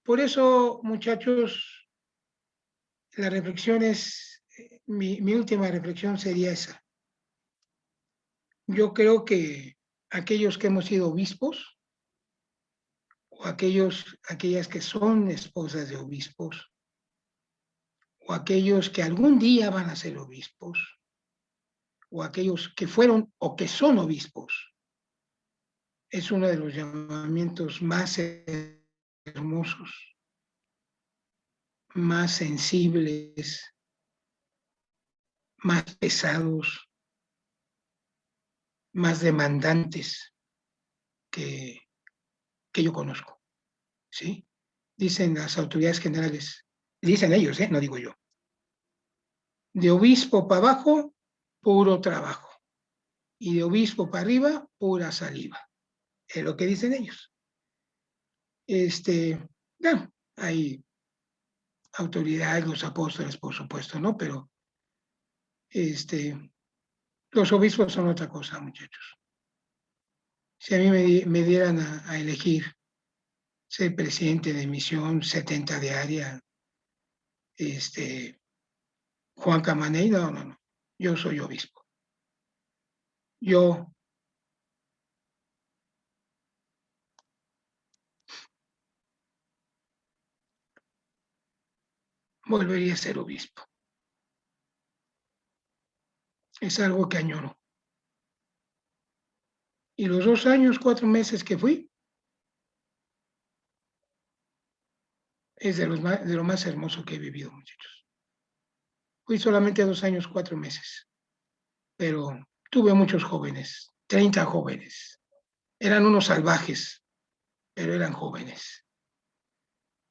Por eso, muchachos, la reflexión es, mi última reflexión sería esa. Yo creo que aquellos que hemos sido obispos, o aquellas que son esposas de obispos, o aquellos que algún día van a ser obispos, o aquellos que fueron o que son obispos, es uno de los llamamientos más hermosos, más sensibles, más pesados, más demandantes que yo conozco, ¿sí? Dicen las autoridades generales, dicen ellos, no digo yo, de obispo para abajo, puro trabajo, y de obispo para arriba, pura saliva. Es lo que dicen ellos. No, hay autoridades, los apóstoles, por supuesto, ¿no? Pero los obispos son otra cosa, muchachos. Si a mí me dieran a elegir ser presidente de misión 70 de área, Juan Camaney, no. Yo soy obispo. Yo volvería a ser obispo. Es algo que añoro. Y los 2 años, 4 meses que fui, es de lo más hermoso que he vivido, muchachos. Fui solamente 2 años, 4 meses, pero tuve muchos jóvenes, 30 jóvenes. Eran unos salvajes, pero eran jóvenes.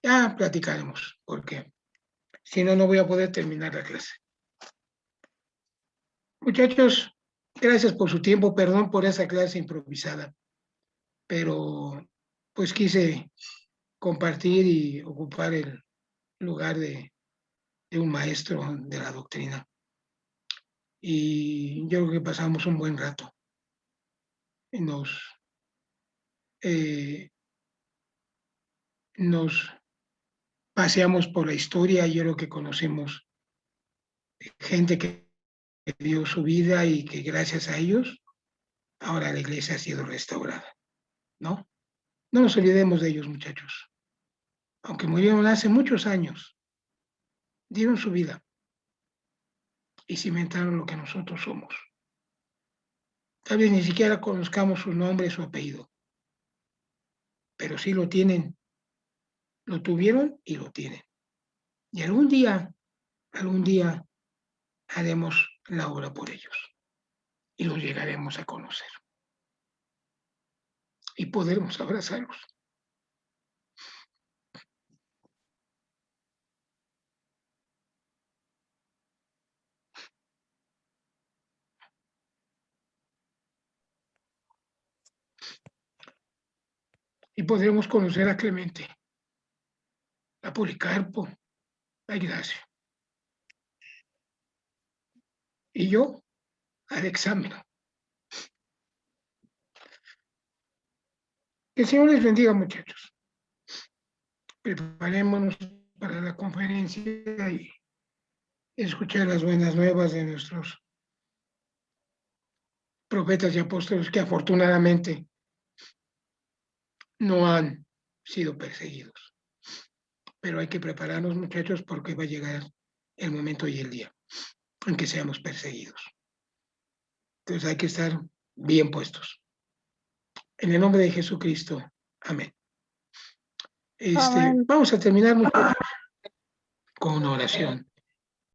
Ya platicaremos, porque si no, no voy a poder terminar la clase. Muchachos, gracias por su tiempo, perdón por esa clase improvisada, pero pues quise compartir y ocupar el lugar de un maestro de la doctrina. Y yo creo que pasamos un buen rato. Nos paseamos por la historia. Yo creo que conocemos gente que dio su vida y que gracias a ellos ahora la iglesia ha sido restaurada, ¿no? No nos olvidemos de ellos, muchachos. Aunque murieron hace muchos años, dieron su vida y cimentaron lo que nosotros somos. Tal vez ni siquiera conozcamos su nombre, su apellido, pero sí lo tienen, lo tuvieron y lo tienen. Y algún día haremos la obra por ellos y los llegaremos a conocer y podremos abrazarlos. Y podremos conocer a Clemente, a Policarpo, a Ignacio. Y yo al examen. Que el Señor les bendiga, muchachos. Preparémonos para la conferencia y escuchar las buenas nuevas de nuestros profetas y apóstoles que afortunadamente no han sido perseguidos. Pero hay que prepararnos, muchachos, porque va a llegar el momento y el día en que seamos perseguidos. Entonces hay que estar bien puestos. En el nombre de Jesucristo. Amén. Amén. Vamos a terminar, muchachos, con una oración.